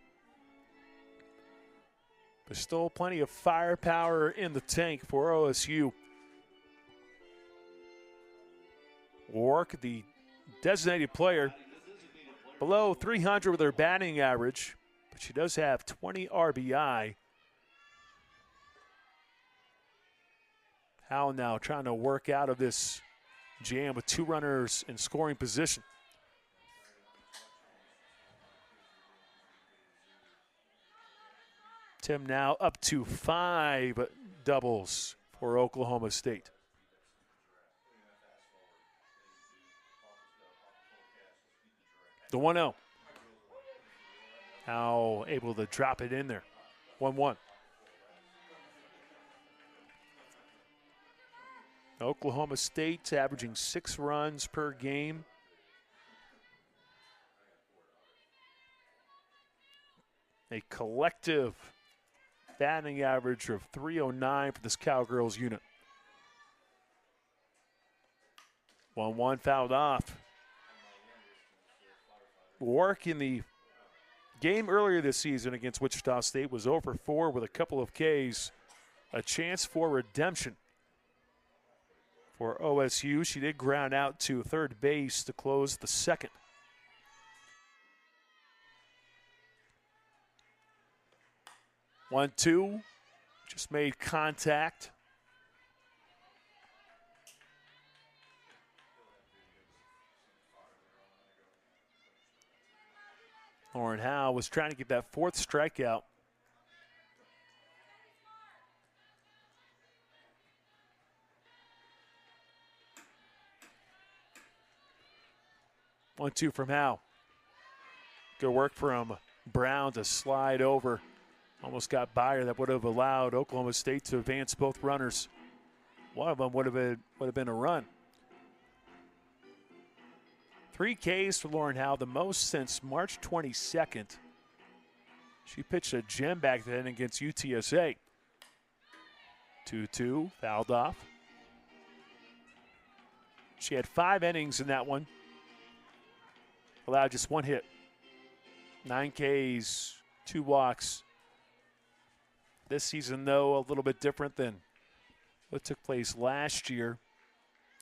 There's still plenty of firepower in the tank for OSU. Wark, the designated player, below 300 with her batting average, but she does have 20 RBI. Howe now trying to work out of this jam with 2 runners in scoring position. Tim now up to 5 doubles for Oklahoma State. The 1-0. Now able to drop it in there. 1-1. Oklahoma State's averaging 6 runs per game. A collective batting average of .309 for this Cowgirls unit. 1-1 fouled off. Wark in the game earlier this season against Wichita State was 0 for 4 with a couple of Ks. A chance for redemption for OSU. She did ground out to third base to close the second. One, two, just made contact. Lauren Howe was trying to get that 4th strikeout. One, two from Howe. Good work from Brown to slide over. Almost got by her. That would have allowed Oklahoma State to advance both runners. One of them would have been a run. 3 Ks for Lauren Howe, the most since March 22nd. She pitched a gem back then against UTSA. 2-2, fouled off. She had 5 innings in that one. Allowed just 1 hit. 9 Ks, 2 walks. This season, though, a little bit different than what took place last year.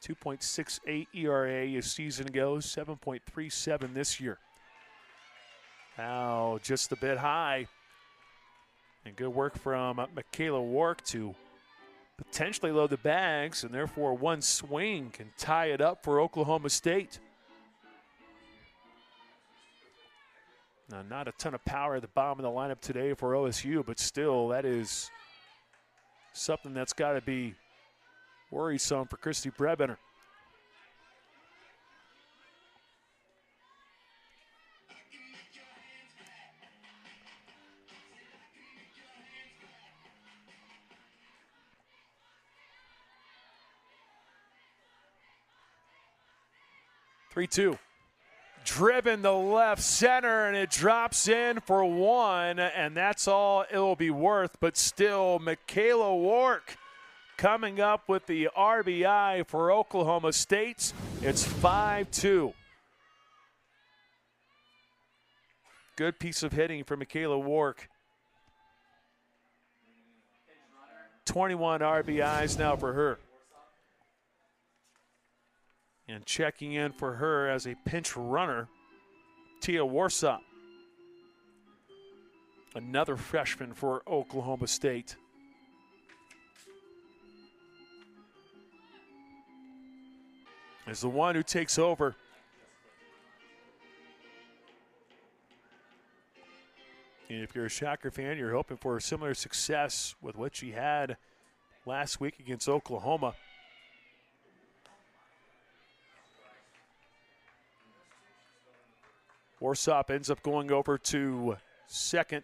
2.68 ERA a season ago, 7.37 this year. Now just a bit high. And good work from Michaela Wark to potentially load the bags, and therefore one swing can tie it up for Oklahoma State. Now, not a ton of power at the bottom of the lineup today for OSU, but still, that is something that's got to be worrisome for Christy Brebender. Three-two. Driven to left center, and it drops in for 1, and that's all it'll be worth. But still, Michaela Wark coming up with the RBI for Oklahoma State. It's 5-2. Good piece of hitting for Michaela Wark. 21 RBIs now for her. And checking in for her as a pinch runner, Tia Warsaw. Another freshman for Oklahoma State. Is the one who takes over. And if you're a Shocker fan, you're hoping for a similar success with what she had last week against Oklahoma. Warsop ends up going over to second.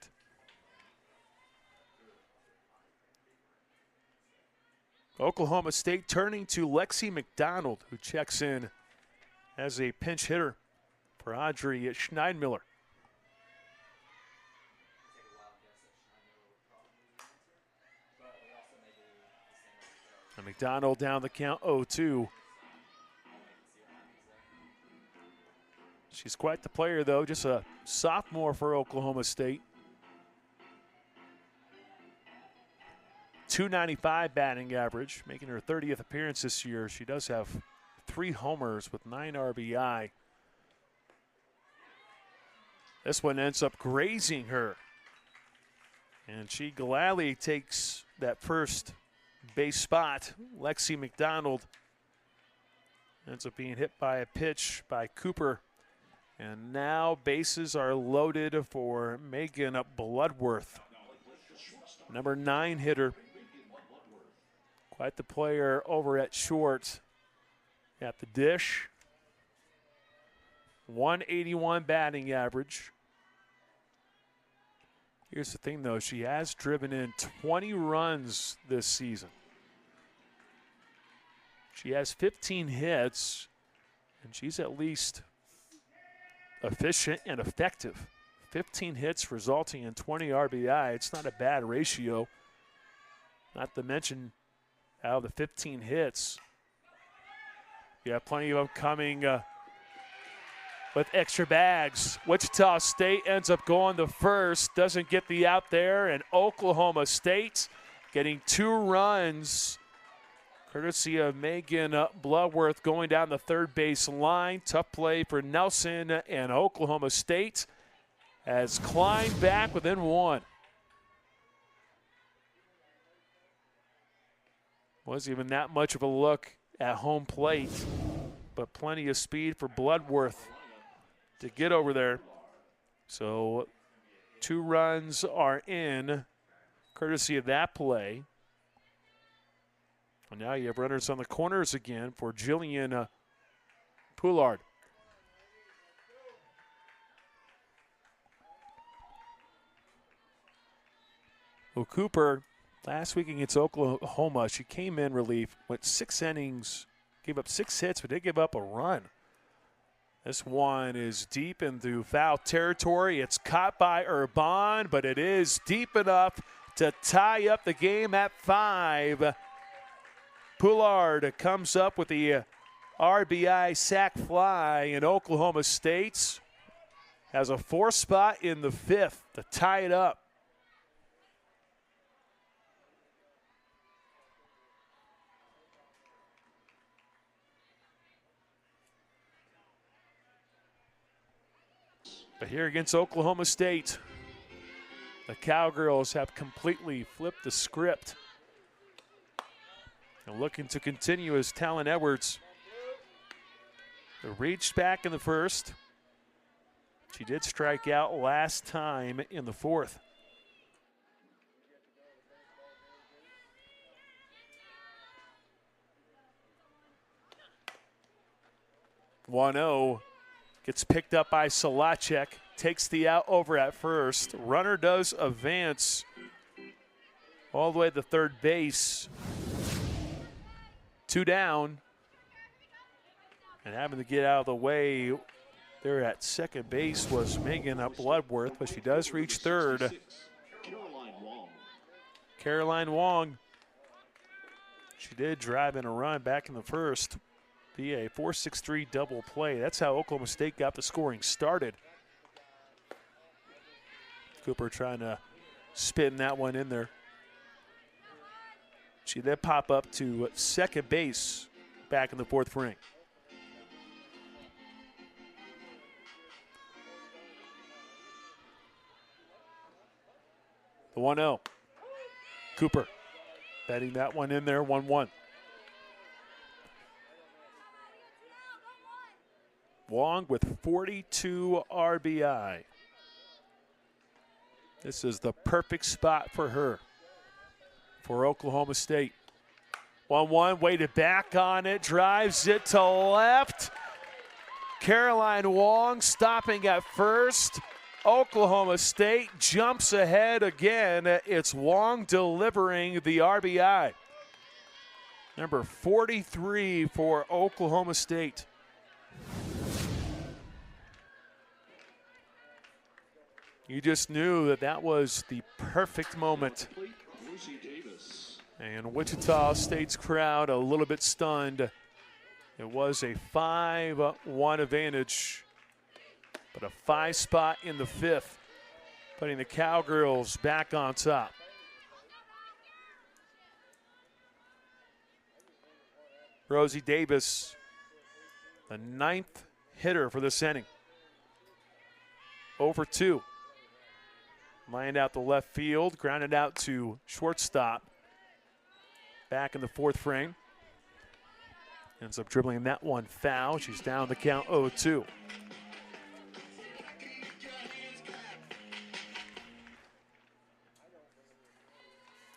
Oklahoma State turning to Lexi McDonald, who checks in as a pinch hitter for Audrey Schneidmiller. And McDonald down the count 0-2. She's quite the player, though, just a sophomore for Oklahoma State. .295 batting average, making her 30th appearance this year. She does have 3 homers with 9 RBI. This one ends up grazing her. And she gladly takes that first base spot. Lexi McDonald ends up being hit by a pitch by Cooper. And now bases are loaded for Megan Bloodworth, number 9 hitter. Quite the player over at short. At the dish, 181 batting average. Here's the thing, though. She has driven in 20 runs this season. She has 15 hits, and she's at least efficient and effective. 15 hits resulting in 20 RBI. It's not a bad ratio. Not to mention out of the 15 hits, you have plenty of them coming with extra bags. Wichita State ends up going to first, doesn't get the out there, and Oklahoma State getting 2 runs courtesy of Megan Bloodworth going down the third base line. Tough play for Nelson, and Oklahoma State has climbed back within 1. Wasn't even that much of a look at home plate, but plenty of speed for Bloodworth to get over there. So 2 runs are in courtesy of that play. And now you have runners on the corners again for Jillian Poulard. Well, Cooper, last week against Oklahoma, she came in relief, went 6 innings, gave up 6 hits, but did give up a run. This one is deep into foul territory. It's caught by Urban, but it is deep enough to tie up the game at 5. Poulard comes up with the RBI sac fly, and Oklahoma State has a 4 spot in the 5th to tie it up. But here against Oklahoma State, the Cowgirls have completely flipped the script. And looking to continue as Talon Edwards. They reached back in the first. She did strike out last time in the 4th. One-0. Gets picked up by Solacek. Takes the out over at first. Runner does advance all the way to third base. 2 down. And having to get out of the way there at second base was Megan Bloodworth, but she does reach third. Caroline Wong. She did drive in a run back in the first via a 4-6-3 double play. That's how Oklahoma State got the scoring started. Cooper trying to spin that one in there. She did pop up to second base back in the 4th frame. The 1-0. Cooper betting that one in there, 1-1. Wong with 42 RBI. This is the perfect spot for her, for Oklahoma State. 1-1, waited back on it, drives it to left. Caroline Wong stopping at first. Oklahoma State jumps ahead again. It's Wong delivering the RBI. Number 43 for Oklahoma State. You just knew that that was the perfect moment. And Wichita State's crowd a little bit stunned. It was a 5-1 advantage, but a 5 spot in the 5th, putting the Cowgirls back on top. Rosie Davis, the 9th hitter for this inning. 0 for 2. Lined out the left field, grounded out to shortstop. Back in the 4th frame. Ends up dribbling that one foul. She's down the count 0-2.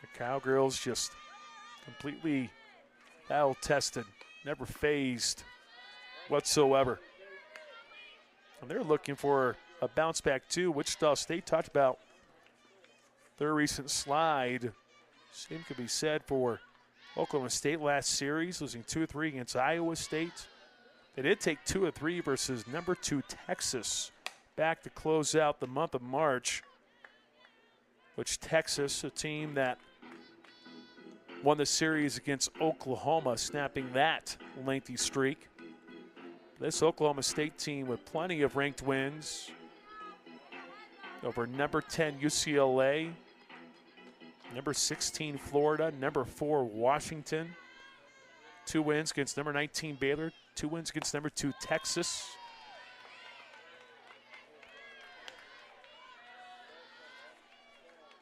The Cowgirls just completely battle-tested, never phased whatsoever. And they're looking for a bounce back too. Wichita State talked about their recent slide. Same could be said for Oklahoma State last series, losing 2-3 against Iowa State. They did take 2-3 versus number 2 Texas back to close out the month of March, which Texas, a team that won the series against Oklahoma, snapping that lengthy streak. This Oklahoma State team with plenty of ranked wins over number 10 UCLA, number 16 Florida, number 4 Washington. 2 wins against number 19 Baylor, 2 wins against number 2 Texas.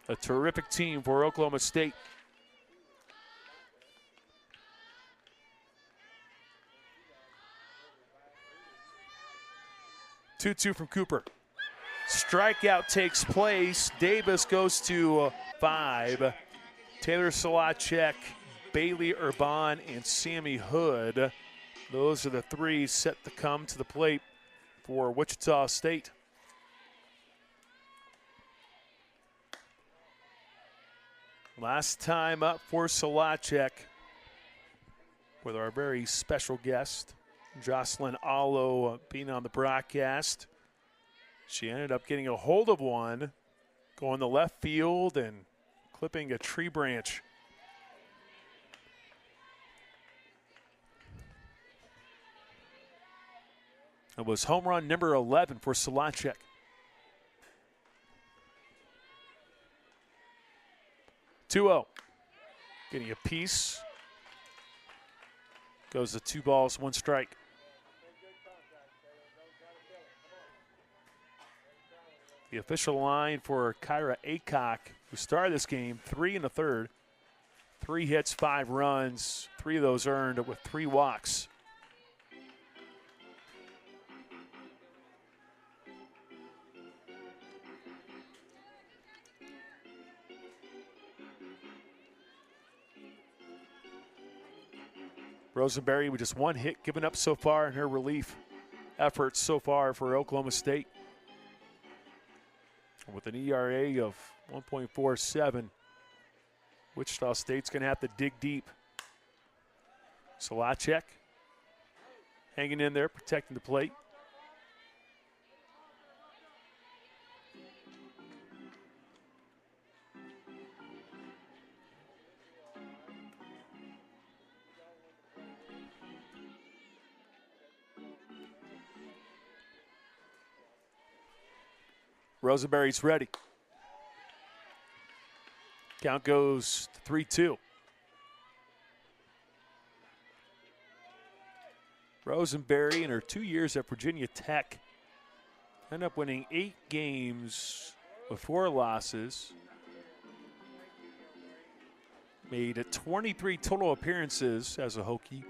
A terrific team for Oklahoma State. Two from Cooper. Strikeout takes place. Davis goes to 5. Taylor Solacek, Bailey Urban, and Sammy Hood. Those are the 3 set to come to the plate for Wichita State. Last time up for Solacek with our very special guest, Jocelyn Allo being on the broadcast. She ended up getting a hold of one, going to left field and clipping a tree branch. It was home run number 11 for Solacek. Two-0. Getting a piece. Goes to 2 balls, 1 strike. The official line for Kyra Aycock, who started this game, 3 1/3. 3 hits, 5 runs, 3 of those earned with 3 walks. Rosenberry with just 1 hit given up so far in her relief efforts so far for Oklahoma State. With an ERA of 1.47, Wichita State's going to have to dig deep. Solacek hanging in there, protecting the plate. Rosenberry's ready. Count goes to 3-2. Rosenberry, in her 2 years at Virginia Tech, ended up winning 8 games with 4 losses. Made 23 total appearances as a Hokie.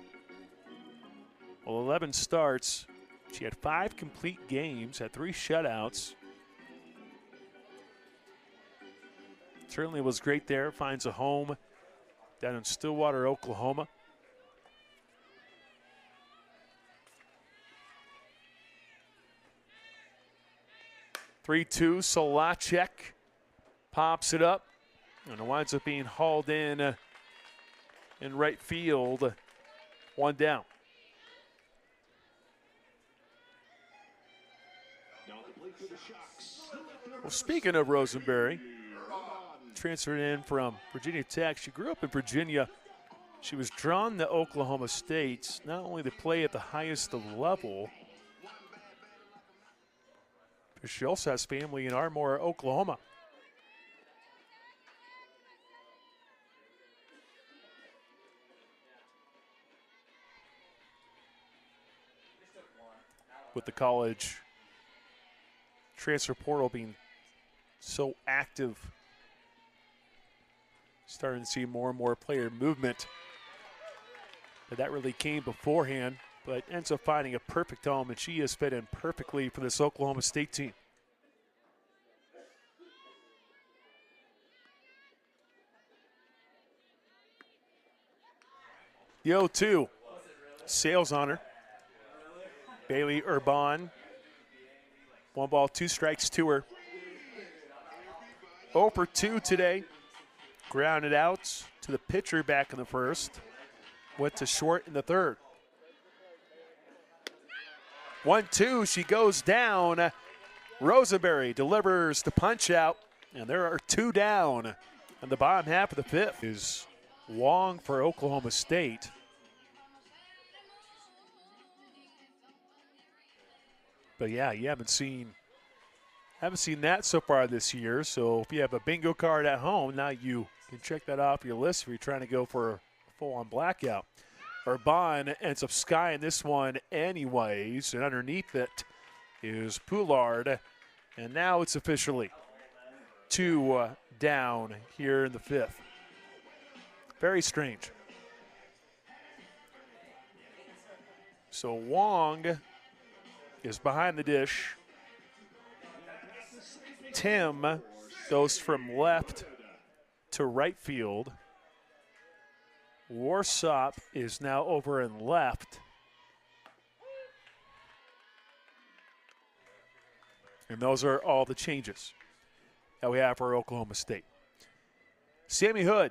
Well, 11 starts. She had 5 complete games, had 3 shutouts. Certainly was great there. Finds a home down in Stillwater, Oklahoma. Three-two, Solacek pops it up, and it winds up being hauled in right field. 1 down. Well, speaking of Rosenberry, transferred in from Virginia Tech. She grew up in Virginia. She was drawn to Oklahoma State, not only to play at the highest level, but she also has family in Ardmore, Oklahoma. With the college transfer portal being so active, starting to see more and more player movement. But that really came beforehand, but ends up finding a perfect home, and she has fit in perfectly for this Oklahoma State team. The 0-2. Sails on her. Bailey Urban. 1 ball, 2 strikes to her. 0 for 2 today. Grounded out to the pitcher back in the first. Went to short in the third. 1-2, she goes down. Rosenberry delivers the punch out, and there are 2 down. And the bottom half of the 5th is Wong for Oklahoma State. But yeah, you haven't seen that so far this year. So if you have a bingo card at home, now you can check that off your list if you're trying to go for a full-on blackout. Urban ends up skying this one anyways, and underneath it is Poulard. And now it's officially 2 down here in the 5th. Very strange. So Wong is behind the dish. Tim goes from left to right field. Warsop is now over in left. And those are all the changes that we have for Oklahoma State. Sammy Hood,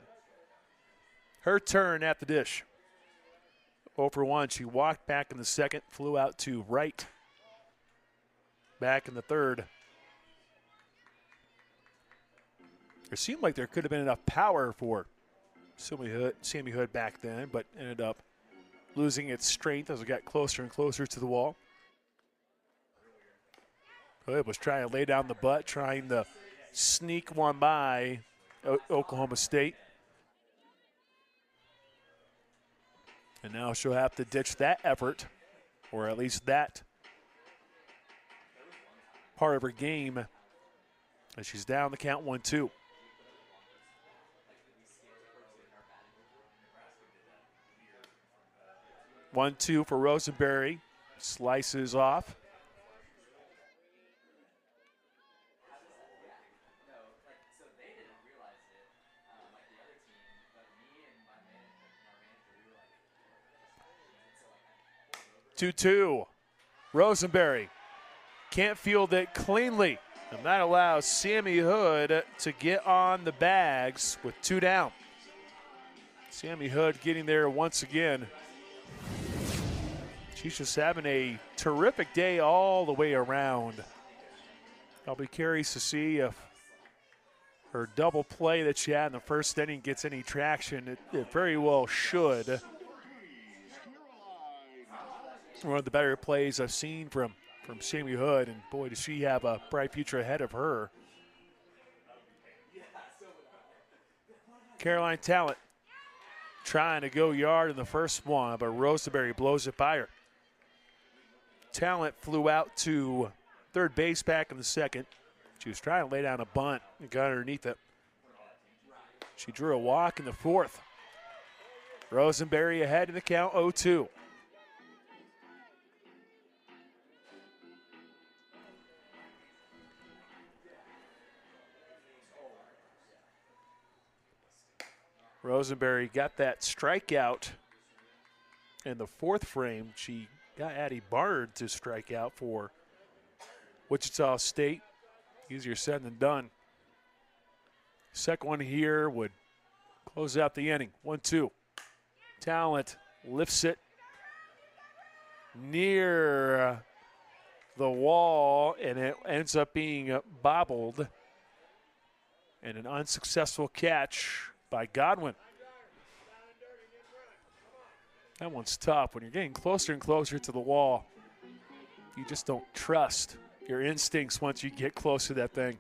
her turn at the dish. 0 for 1. She walked back in the second, flew out to right. Back in the third. It seemed like there could have been enough power for Sammy Hood back then, but ended up losing its strength as it got closer and closer to the wall. Hood was trying to lay down the butt, trying to sneak one by Oklahoma State. And now she'll have to ditch that effort, or at least that part of her game, as she's down the count 1-2. One, two for Rosenberry. Slices off. Two. Rosenberry can't field it cleanly, and that allows Sammy Hood to get on the bags with 2 down. Sammy Hood getting there once again. She's just having a terrific day all the way around. I'll be curious to see if her double play that she had in the first inning gets any traction. It very well should. One of the better plays I've seen from Sammy Hood, and boy, does she have a bright future ahead of her. Caroline Talent trying to go yard in the first one, but Rosenberry blows it by her. Talent flew out to third base back in the second. She was trying to lay down a bunt and got underneath it. She drew a walk in the fourth. Rosenberry ahead in the count 0-2. Rosenberry got that strikeout in the fourth frame. She got Addie Barnard to strike out for Wichita State. Easier said than done. Second one here would close out the inning. 1-2. Talent lifts it near the wall, and it ends up being bobbled. And an unsuccessful catch by Godwin. That one's tough. When you're getting closer and closer to the wall, you just don't trust your instincts once you get close to that thing.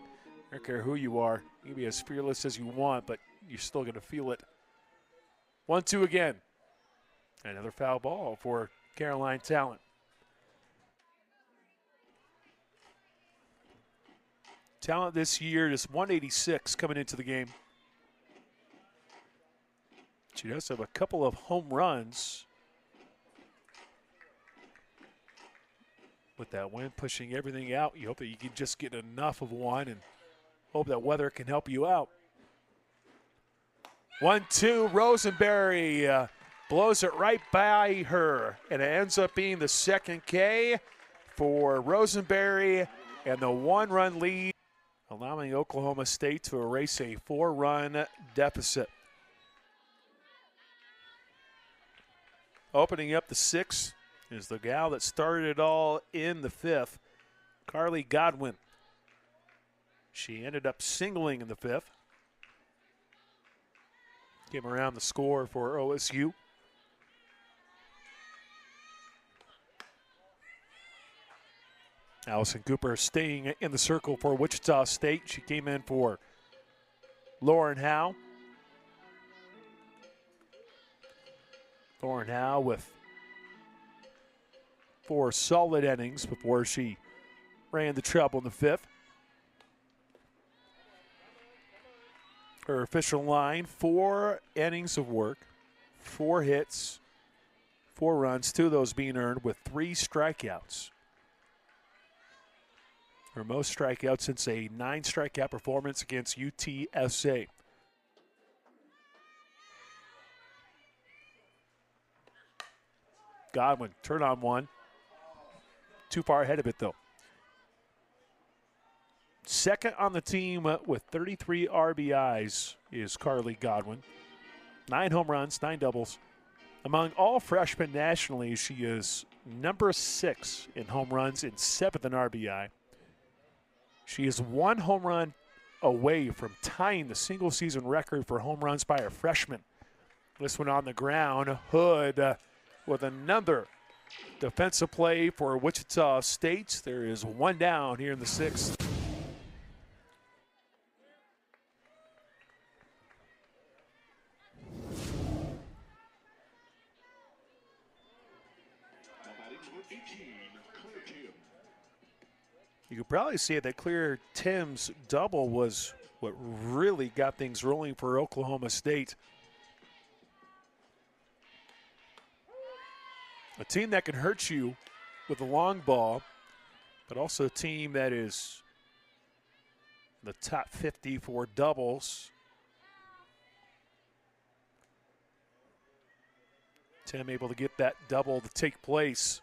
I don't care who you are. You can be as fearless as you want, but you're still going to feel it. 1-2 again. Another foul ball for Caroline Talent. Talent this year is 186 coming into the game. She does have a couple of home runs. With that wind pushing everything out, you hope that you can just get enough of one and hope that weather can help you out. 1-2, Rosenberry blows it right by her, and it ends up being the second K for Rosenberry and the 1-run lead, allowing Oklahoma State to erase a 4-run deficit. Opening up the sixth is the gal that started it all in the fifth, Carly Godwin. She ended up singling in the fifth. Came around the score for OSU. Allison Cooper staying in the circle for Wichita State. She came in for Lauren Howe. Lauren Howe with 4 solid innings before she ran the trouble in the fifth. Her official line, 4 innings of work, 4 hits, 4 runs, 2 of those being earned with 3 strikeouts. Her most strikeouts since a 9-strikeout performance against UTSA. Godwin, turn on one. Too far ahead of it, though. Second on the team with 33 RBIs is Carly Godwin. 9 home runs, 9 doubles, Among all freshmen nationally, she is number 6 in home runs and 7th in RBI. She is 1 home run away from tying the single season record for home runs by a freshman. This one on the ground. Hood with another defensive play for Wichita State. There is 1 down here in the 6th. You could probably say that Claire Tim's double was what really got things rolling for Oklahoma State. A team that can hurt you with a long ball, but also a team that is in the top 50 for doubles. Tim able to get that double to take place.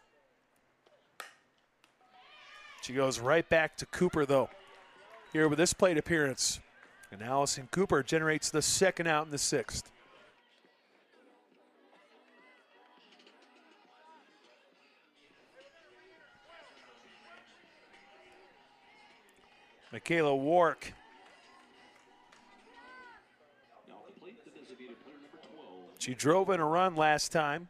She goes right back to Cooper, though, here with this plate appearance. And Allison Cooper generates the 2nd out in the 6th. Michaela Wark. She drove in a run last time.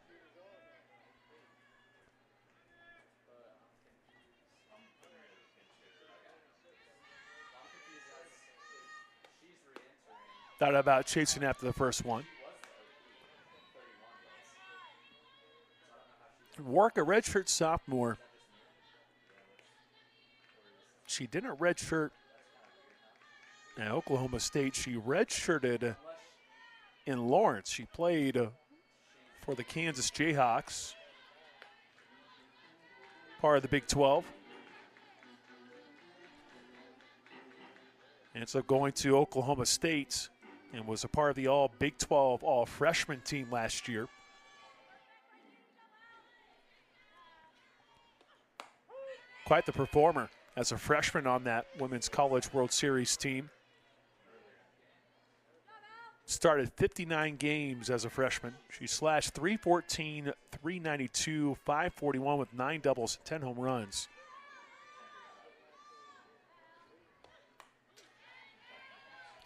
Thought about chasing after the first one. Wark, a redshirt sophomore. She didn't redshirt at Oklahoma State. She redshirted in Lawrence. She played for the Kansas Jayhawks, part of the Big 12. Ends up going to Oklahoma State and was a part of the all Big 12 all freshman team last year. Quite the performer as a freshman on that Women's College World Series team. Started 59 games as a freshman. She slashed .314, .392, .541 with 9 doubles and 10 home runs.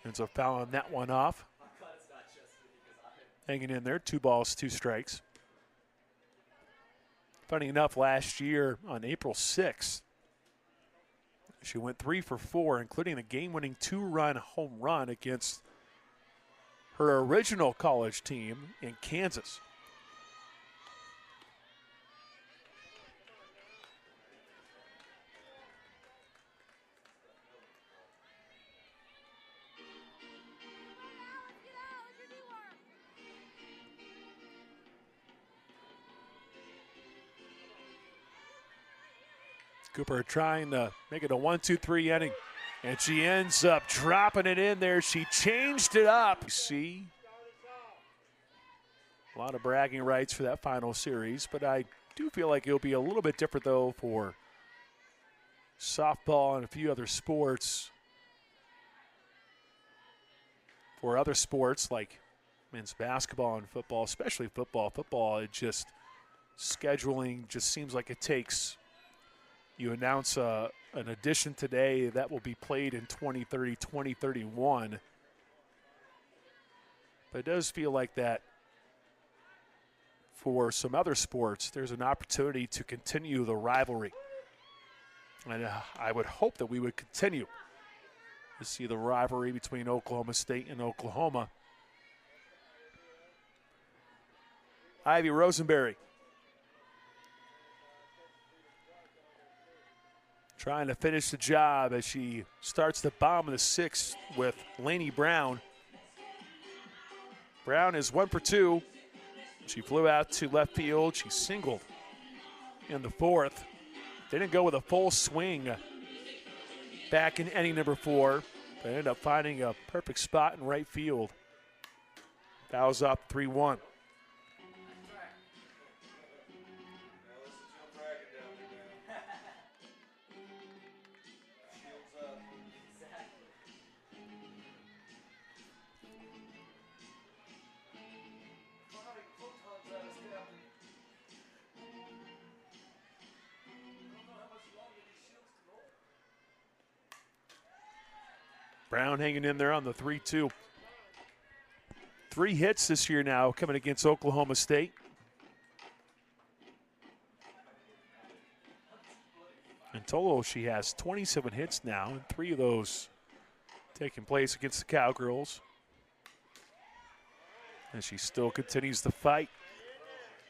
Ends up fouling that one off. Hanging in there, 2 balls, 2 strikes. Funny enough, last year on April 6th, she went 3 for 4, including the game-winning 2-run home run against her original college team in Kansas. Cooper trying to make it a 1-2-3 inning. And she ends up dropping it in there. She changed it up. See, a lot of bragging rights for that final series, but I do feel like it'll be a little bit different, though, for softball and a few other sports. For other sports like men's basketball and football, especially football. Football, it just, scheduling just seems like it takes. You announce an edition today that will be played in 2030, 2031. But it does feel like that for some other sports, there's an opportunity to continue the rivalry. And I would hope that we would continue to see the rivalry between Oklahoma State and Oklahoma. Ivy Rosenberry trying to finish the job as she starts the bottom of the 6th with Lainey Brown. Brown is 1 for 2. She flew out to left field. She singled in the 4th. Didn't go with a full swing back in inning number 4, but ended up finding a perfect spot in right field. Fouls up 3-1. Brown hanging in there on the 3-2. 3 hits this year now coming against Oklahoma State. In total, she has 27 hits now, and 3 of those taking place against the Cowgirls. And she still continues to fight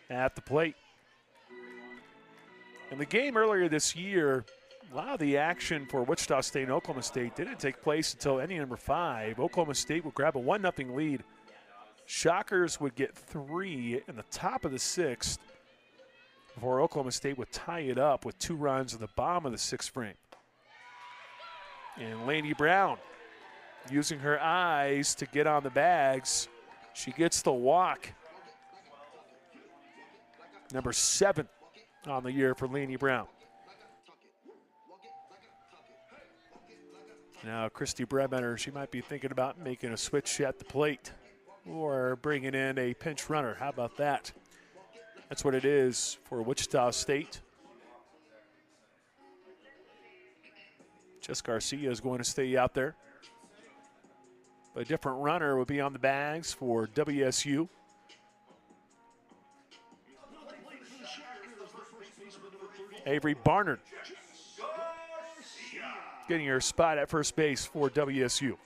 at the plate. In the game earlier this year, a lot of the action for Wichita State and Oklahoma State didn't take place until inning number 5. Oklahoma State would grab a 1-0 lead. Shockers would get 3 in the top of the 6th before Oklahoma State would tie it up with 2 runs in the bottom of the 6th frame. And Lainey Brown, using her eyes to get on the bags, she gets the walk. Number 7 on the year for Lainey Brown. Now Christy Brebener, she might be thinking about making a switch at the plate or bringing in a pinch runner. How about that? That's what it is for Wichita State. Jess Garcia is going to stay out there. A different runner would be on the bags for WSU. Avery Barnard getting her spot at first base for WSU.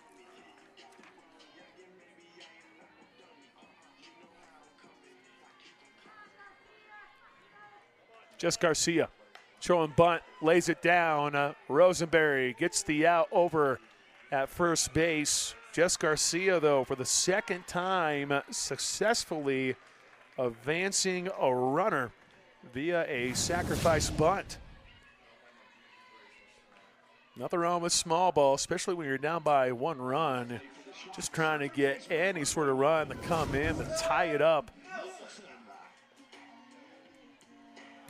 Jess Garcia showing bunt, lays it down. Rosenberry gets the out over at first base. Jess Garcia, though, for the second time, successfully advancing a runner via a sacrifice bunt. Nothing wrong with small ball, especially when you're down by 1 run. Just trying to get any sort of run to come in to tie it up.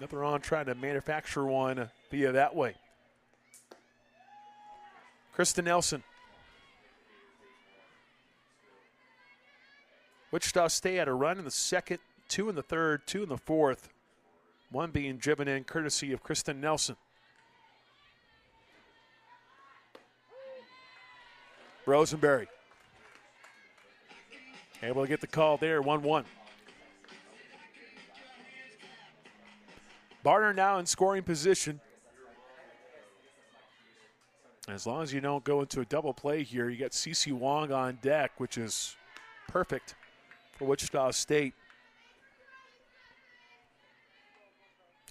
Nothing wrong trying to manufacture one via that way. Kristen Nelson. Wichita State had a run in the second, 2 in the third, 2 in the fourth. One being driven in courtesy of Kristen Nelson. Rosenberry able to get the call there, 1-1. Barner now in scoring position. As long as you don't go into a double play here, you got Cece Wong on deck, which is perfect for Wichita State.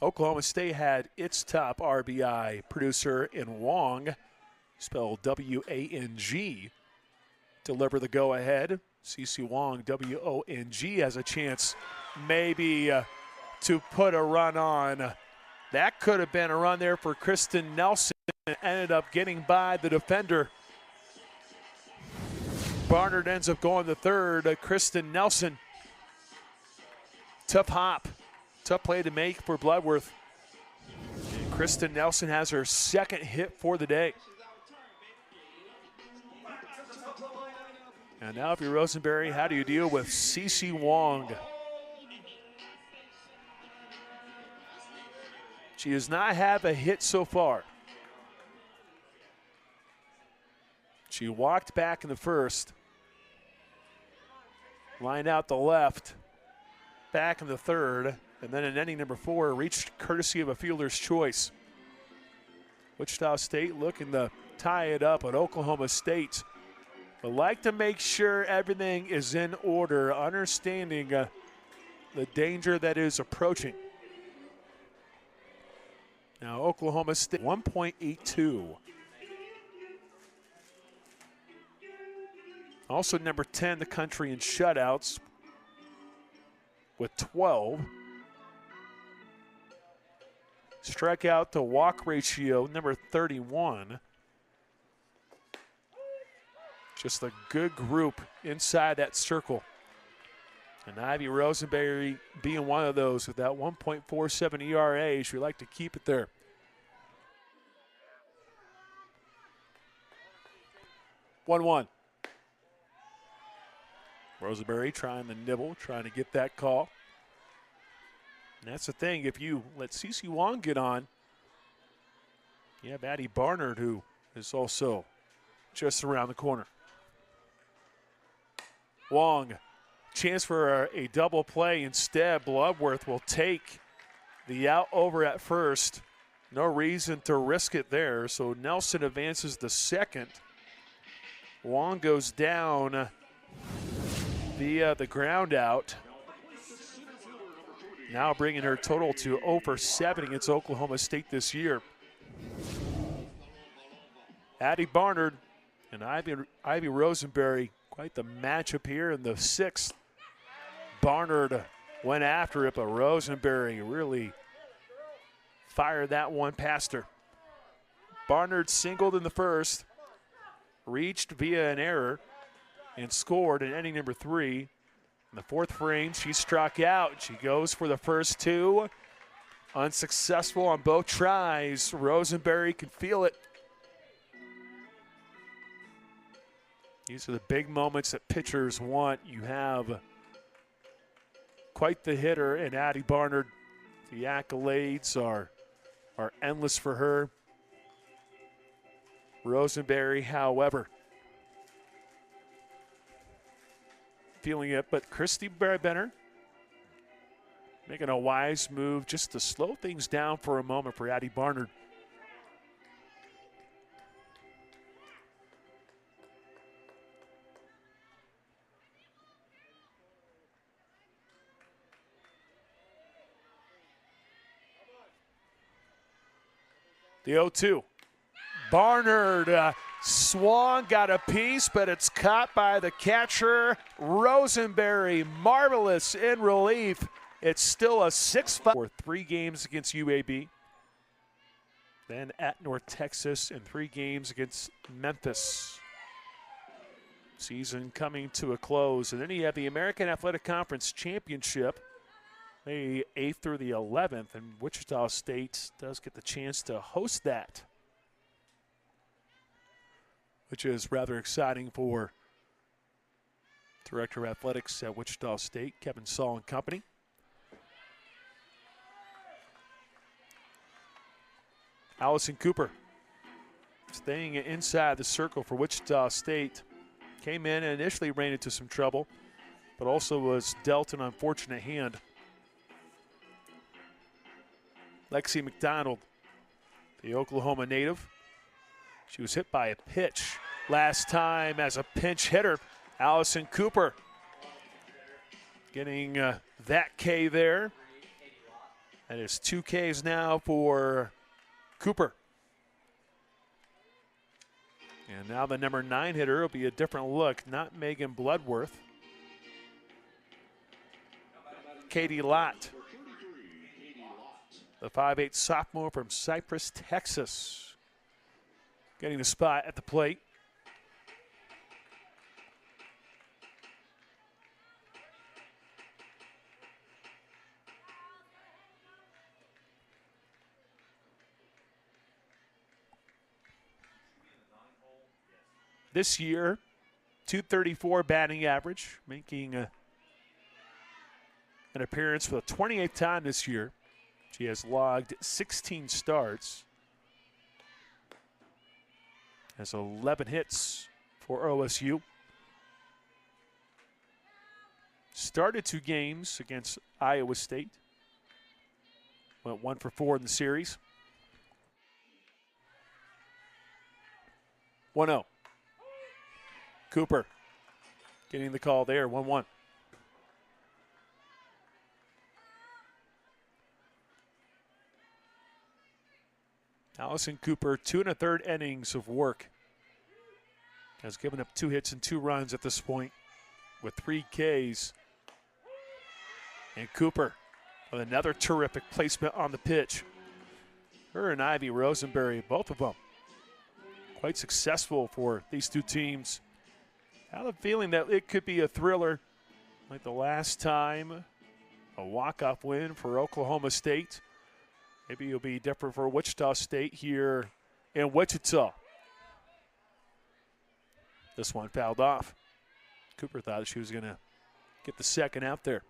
Oklahoma State had its top RBI producer in Wong, spelled W-A-N-G, deliver the go-ahead. Cece Wong, W-O-N-G, has a chance maybe to put a run on. That could have been a run there for Kristen Nelson. Ended up getting by the defender. Barnard ends up going to third. Kristen Nelson. Tough hop. Tough play to make for Bloodworth. And Kristen Nelson has her second hit for the day. And now if you're Rosenberry, how do you deal with Cece Wong? She does not have a hit so far. She walked back in the first. Lined out the left. Back in the third. And then in inning number 4, reached courtesy of a fielder's choice. Wichita State looking to tie it up at Oklahoma State. But like to make sure everything is in order, understanding the danger that is approaching. Now Oklahoma State 1.82. Also number 10 in the country in shutouts with 12. Strikeout to walk ratio, number 31. Just a good group inside that circle. And Ivy Rosenberry being one of those with that 1.47 ERA. She'd like to keep it there. One. Rosenberry trying to nibble, trying to get that call. And that's the thing, if you let Cece Wong get on, you have Addie Barnard, who is also just around the corner. Wong, chance for a double play. Instead, Bloodworth will take the out over at first. No reason to risk it there, so Nelson advances the second. Wong goes down via the ground out. Now bringing her total to over 7 against Oklahoma State this year. Addie Barnard and Ivy Rosenberry, quite the matchup here in the 6th. Barnard went after it, but Rosenberry really fired that one past her. Barnard singled in the first, reached via an error, and scored in inning number 3. In the 4th frame, she struck out. She goes for the first 2. Unsuccessful on both tries. Rosenberry can feel it. These are the big moments that pitchers want. You have quite the hitter in Addie Barnard. The accolades are endless for her. Rosenberry, however, feeling it, but Christy Benner making a wise move just to slow things down for a moment for Addie Barnard. The 0-2. Barnard swung, got a piece, but it's caught by the catcher. Rosenberry, marvelous in relief. It's still a 6-5 for 3 games against UAB. Then at North Texas and 3 games against Memphis. Season coming to a close. And then you have the American Athletic Conference Championship, May 8th through the 11th, and Wichita State does get the chance to host that, which is rather exciting for Director of Athletics at Wichita State, Kevin Saul and company. Allison Cooper staying inside the circle for Wichita State. Came in and initially ran into some trouble, but also was dealt an unfortunate hand. Lexi McDonald, the Oklahoma native. She was hit by a pitch last time as a pinch hitter. Allison Cooper getting that K there. That is 2 Ks now for Cooper. And now the number 9 hitter will be a different look, not Megan Bloodworth. Katie Lott, the 5'8" sophomore from Cypress, Texas, getting the spot at the plate. This year, .234 batting average, making an appearance for the 28th time this year. She has logged 16 starts, has 11 hits for OSU. Started 2 games against Iowa State. Went 1 for 4 in the series. 1-0. Cooper getting the call there, 1-1. Allison Cooper, 2 1/3 innings of work. Has given up 2 hits and 2 runs at this point with 3 Ks. And Cooper with another terrific placement on the pitch. Her and Ivy Rosenberry, both of them, quite successful for these 2 teams. I have a feeling that it could be a thriller like the last time, a walk-off win for Oklahoma State. Maybe it'll be different for Wichita State here in Wichita. This one fouled off. Cooper thought she was going to get the second out there.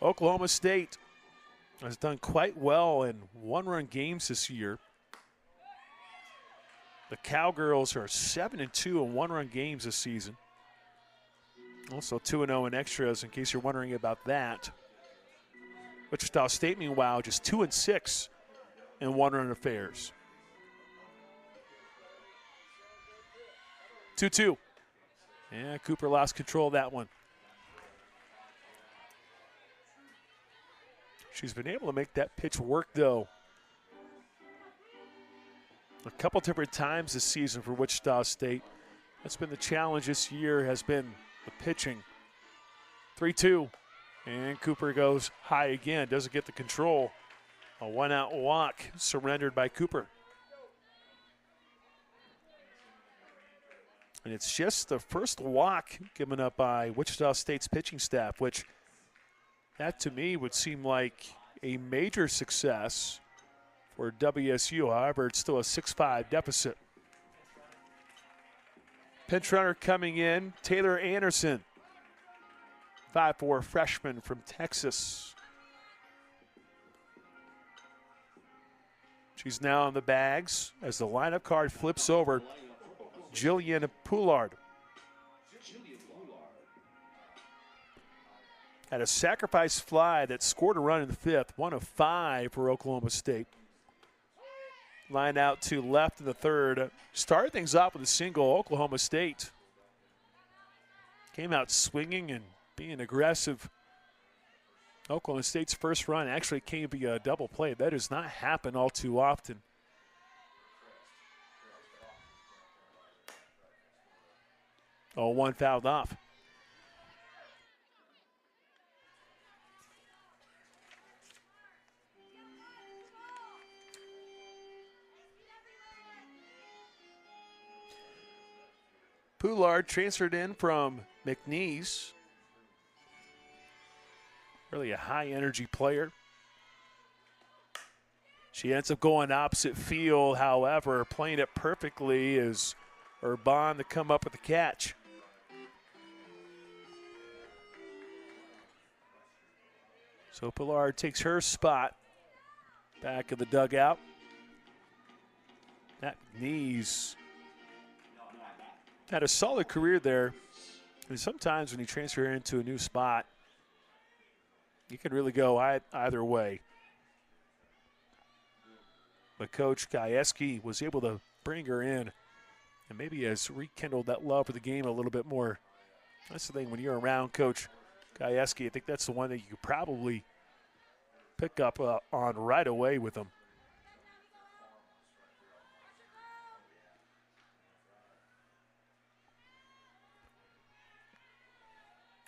Oklahoma State has done quite well in one-run games this year. The Cowgirls are 7-2 in one-run games this season. Also 2-0 in extras, in case you're wondering about that. Wichita State, meanwhile, just 2-6 in one-run affairs. 2-2. Yeah, Cooper lost control of that one. She's been able to make that pitch work, though. A couple different times this season for Wichita State. That's been the challenge this year, has been the pitching. 3-2. And Cooper goes high again, doesn't get the control. A one-out walk surrendered by Cooper. And it's just the first walk given up by Wichita State's pitching staff, which that to me would seem like a major success for WSU. However, it's still a 6-5 deficit. Pinch runner coming in, Taylor Anderson, 5'4" freshman from Texas. She's now on the bags as the lineup card flips over. Jillian Poulard had a sacrifice fly that scored a run in the fifth, 1 of 5 for Oklahoma State. Line out to left in the third. Started things off with a single. Oklahoma State came out swinging and being aggressive. Oklahoma State's first run actually came via a double play. That does not happen all too often. Oh, one fouled off. Poulard transferred in from McNeese. Really a high-energy player. She ends up going opposite field, however, playing it perfectly is Urban to come up with the catch. So Poulard takes her spot back of the dugout. That McNeese had a solid career there. And sometimes when you transfer into a new spot, you can really go either way. But Coach Gajewski was able to bring her in and maybe has rekindled that love for the game a little bit more. That's the thing, when you're around Coach Gajewski, I think that's the one that you could probably pick up on right away with him.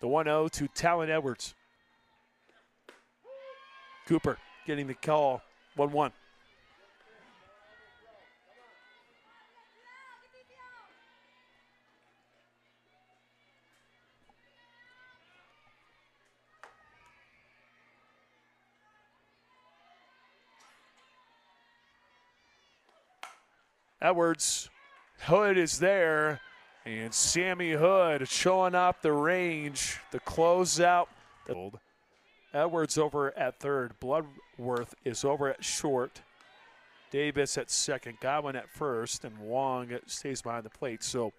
The 1-0 to Talon Edwards. Cooper getting the call, 1-1. Edwards, Hood is there, and Sammy Hood showing off the range, the closeout. Edwards over at third. Bloodworth is over at short. Davis at second. Godwin at first, and Wong stays behind the plate. So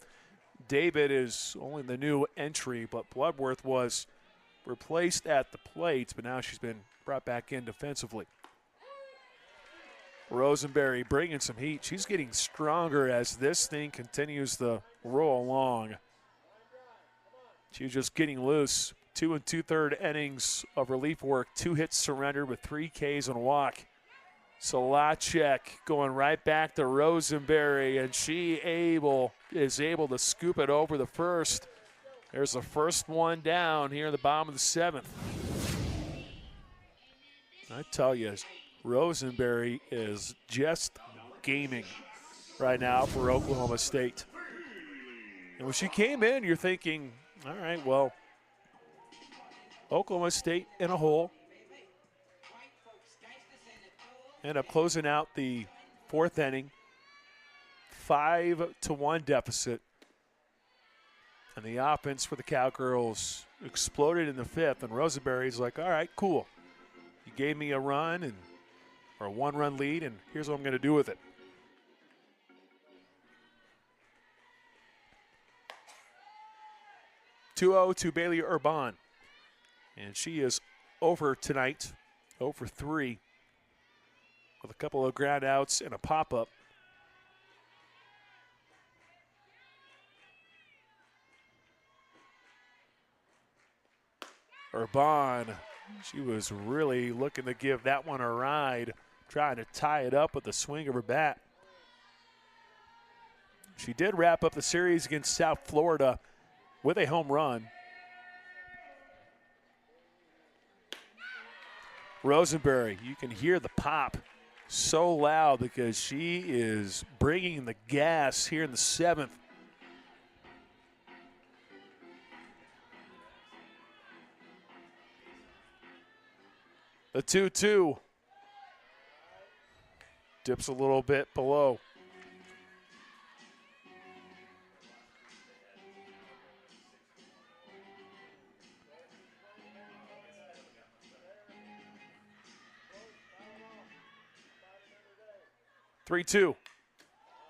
David is only the new entry, but Bloodworth was replaced at the plate, but now she's been brought back in defensively. Rosenberry bringing some heat. She's getting stronger as this thing continues to roll along. She's just getting loose. 2 2/3 innings of relief work. 2 hits surrendered with 3 Ks and a walk. Solacek going right back to Rosenberry, and she is able to scoop it over the first. There's the first one down here in the bottom of the 7th. I tell you, Rosenberry is just gaming right now for Oklahoma State. And when she came in, you're thinking, all right, well, Oklahoma State in a hole. End up closing out the 4th inning, 5-1 deficit. And the offense for the Cowgirls exploded in the 5th, and Rosenberry's like, all right, cool. You gave me a run or a 1-run lead, and here's what I'm going to do with it. (2-0) to Bailey Urban. And she is over tonight, 0 for 3, with a couple of ground outs and a pop-up. Urban, she was really looking to give that one a ride, trying to tie it up with the swing of her bat. She did wrap up the series against South Florida with a home run. Rosenberry, you can hear the pop so loud because she is bringing the gas here in the 7th. The 2-2 dips a little bit below. (3-2).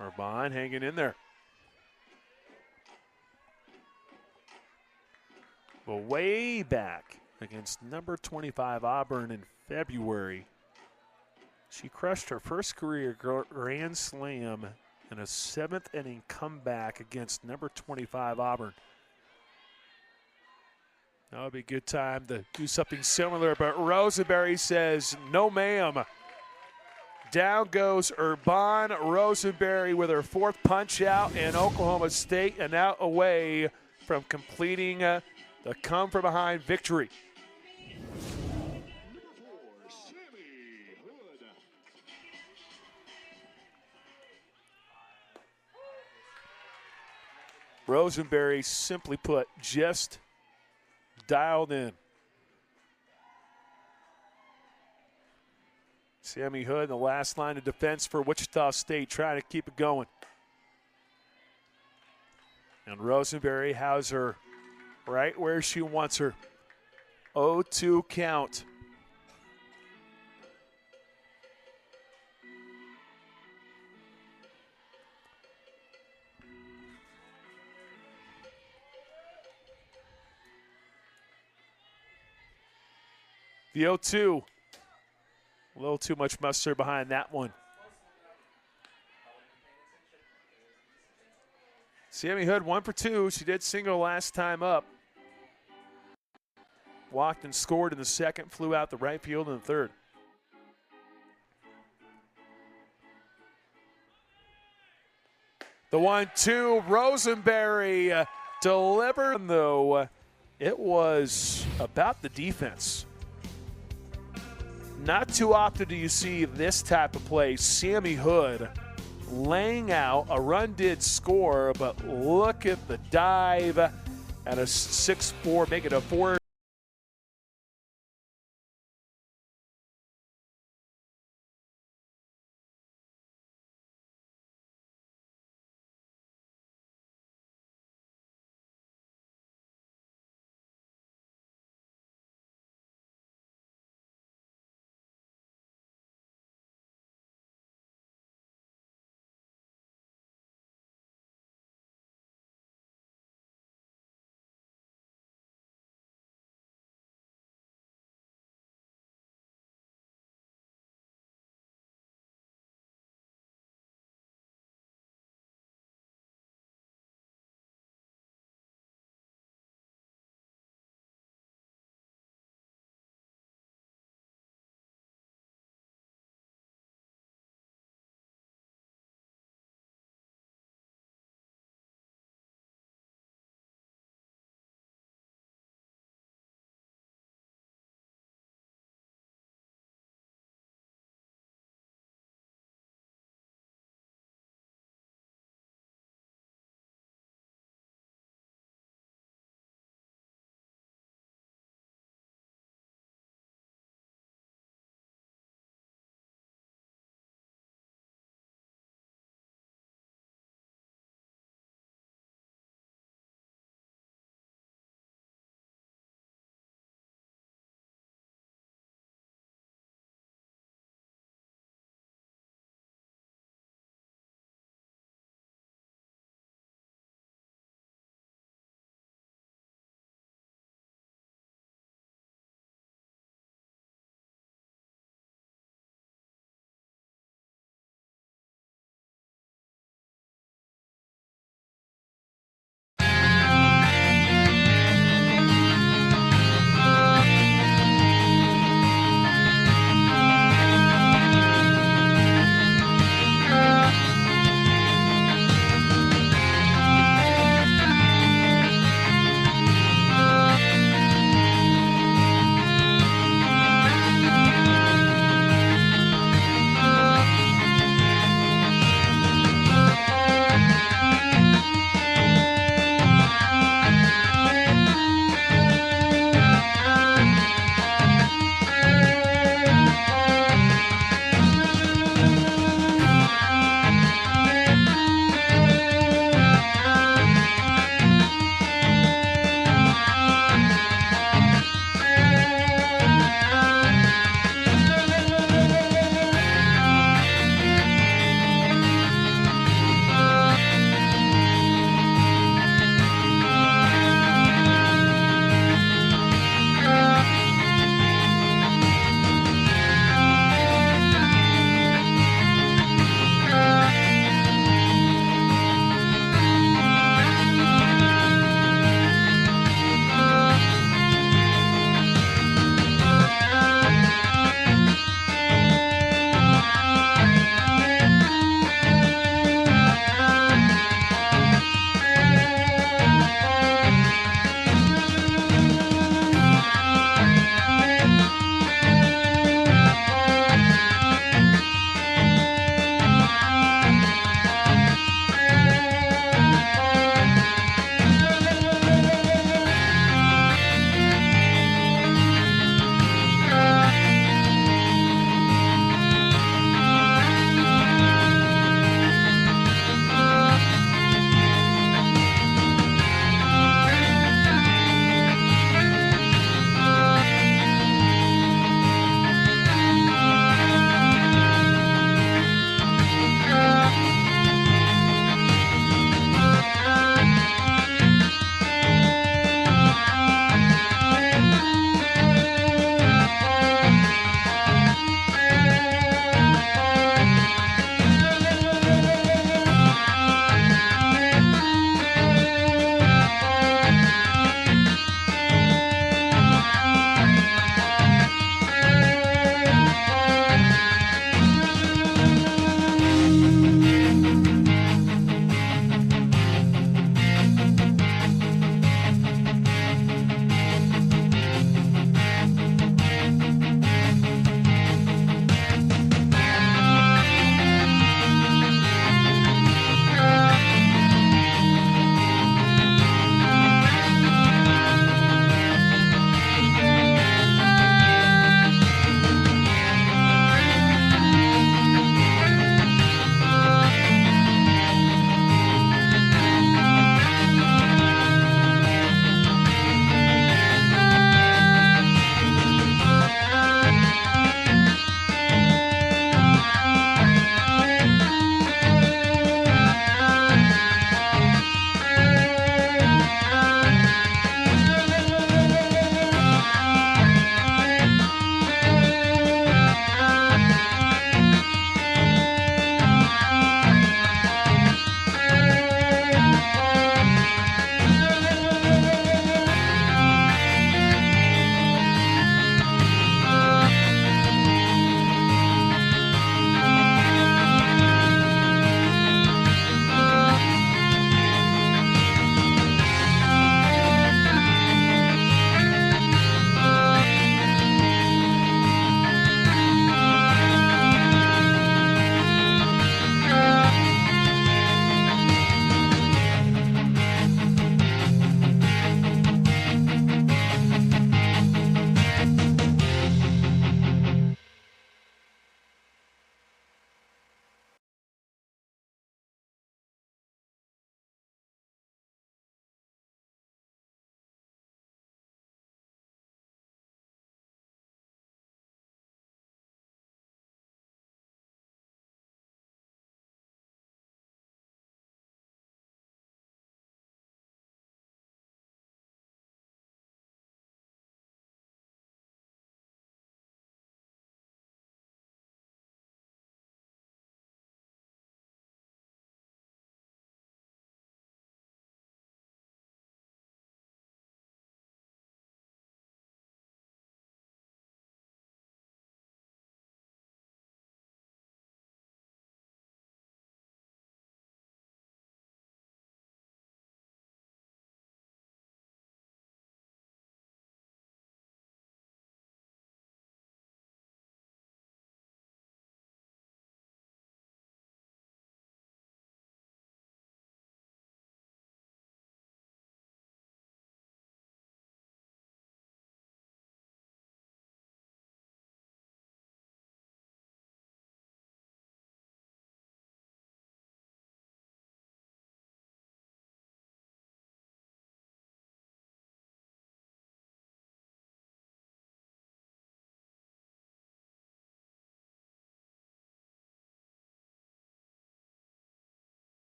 Urban hanging in there. Well, way back against number 25 Auburn in February, she crushed her first career grand slam in a 7th inning comeback against number 25 Auburn. That would be a good time to do something similar, but Rosenberry says, no ma'am. Down goes Urban Rosenberry with her 4th punch out, and Oklahoma State an out away from completing the come-from-behind victory. Rosenberry, simply put, just dialed in. Sammy Hood, the last line of defense for Wichita State, trying to keep it going. And Rosenberry has her right where she wants her. 0-2 count. The 0-2. A little too much mustard behind that one. Sammy Hood 1 for 2. She did single last time up. Walked and scored in the 2nd, flew out the right field in the 3rd. The 1-2, Rosenberry delivered, though it was about the defense. Not too often do you see this type of play. Sammy Hood laying out. A run did score, but look at the dive at a 6-4, make it a 4.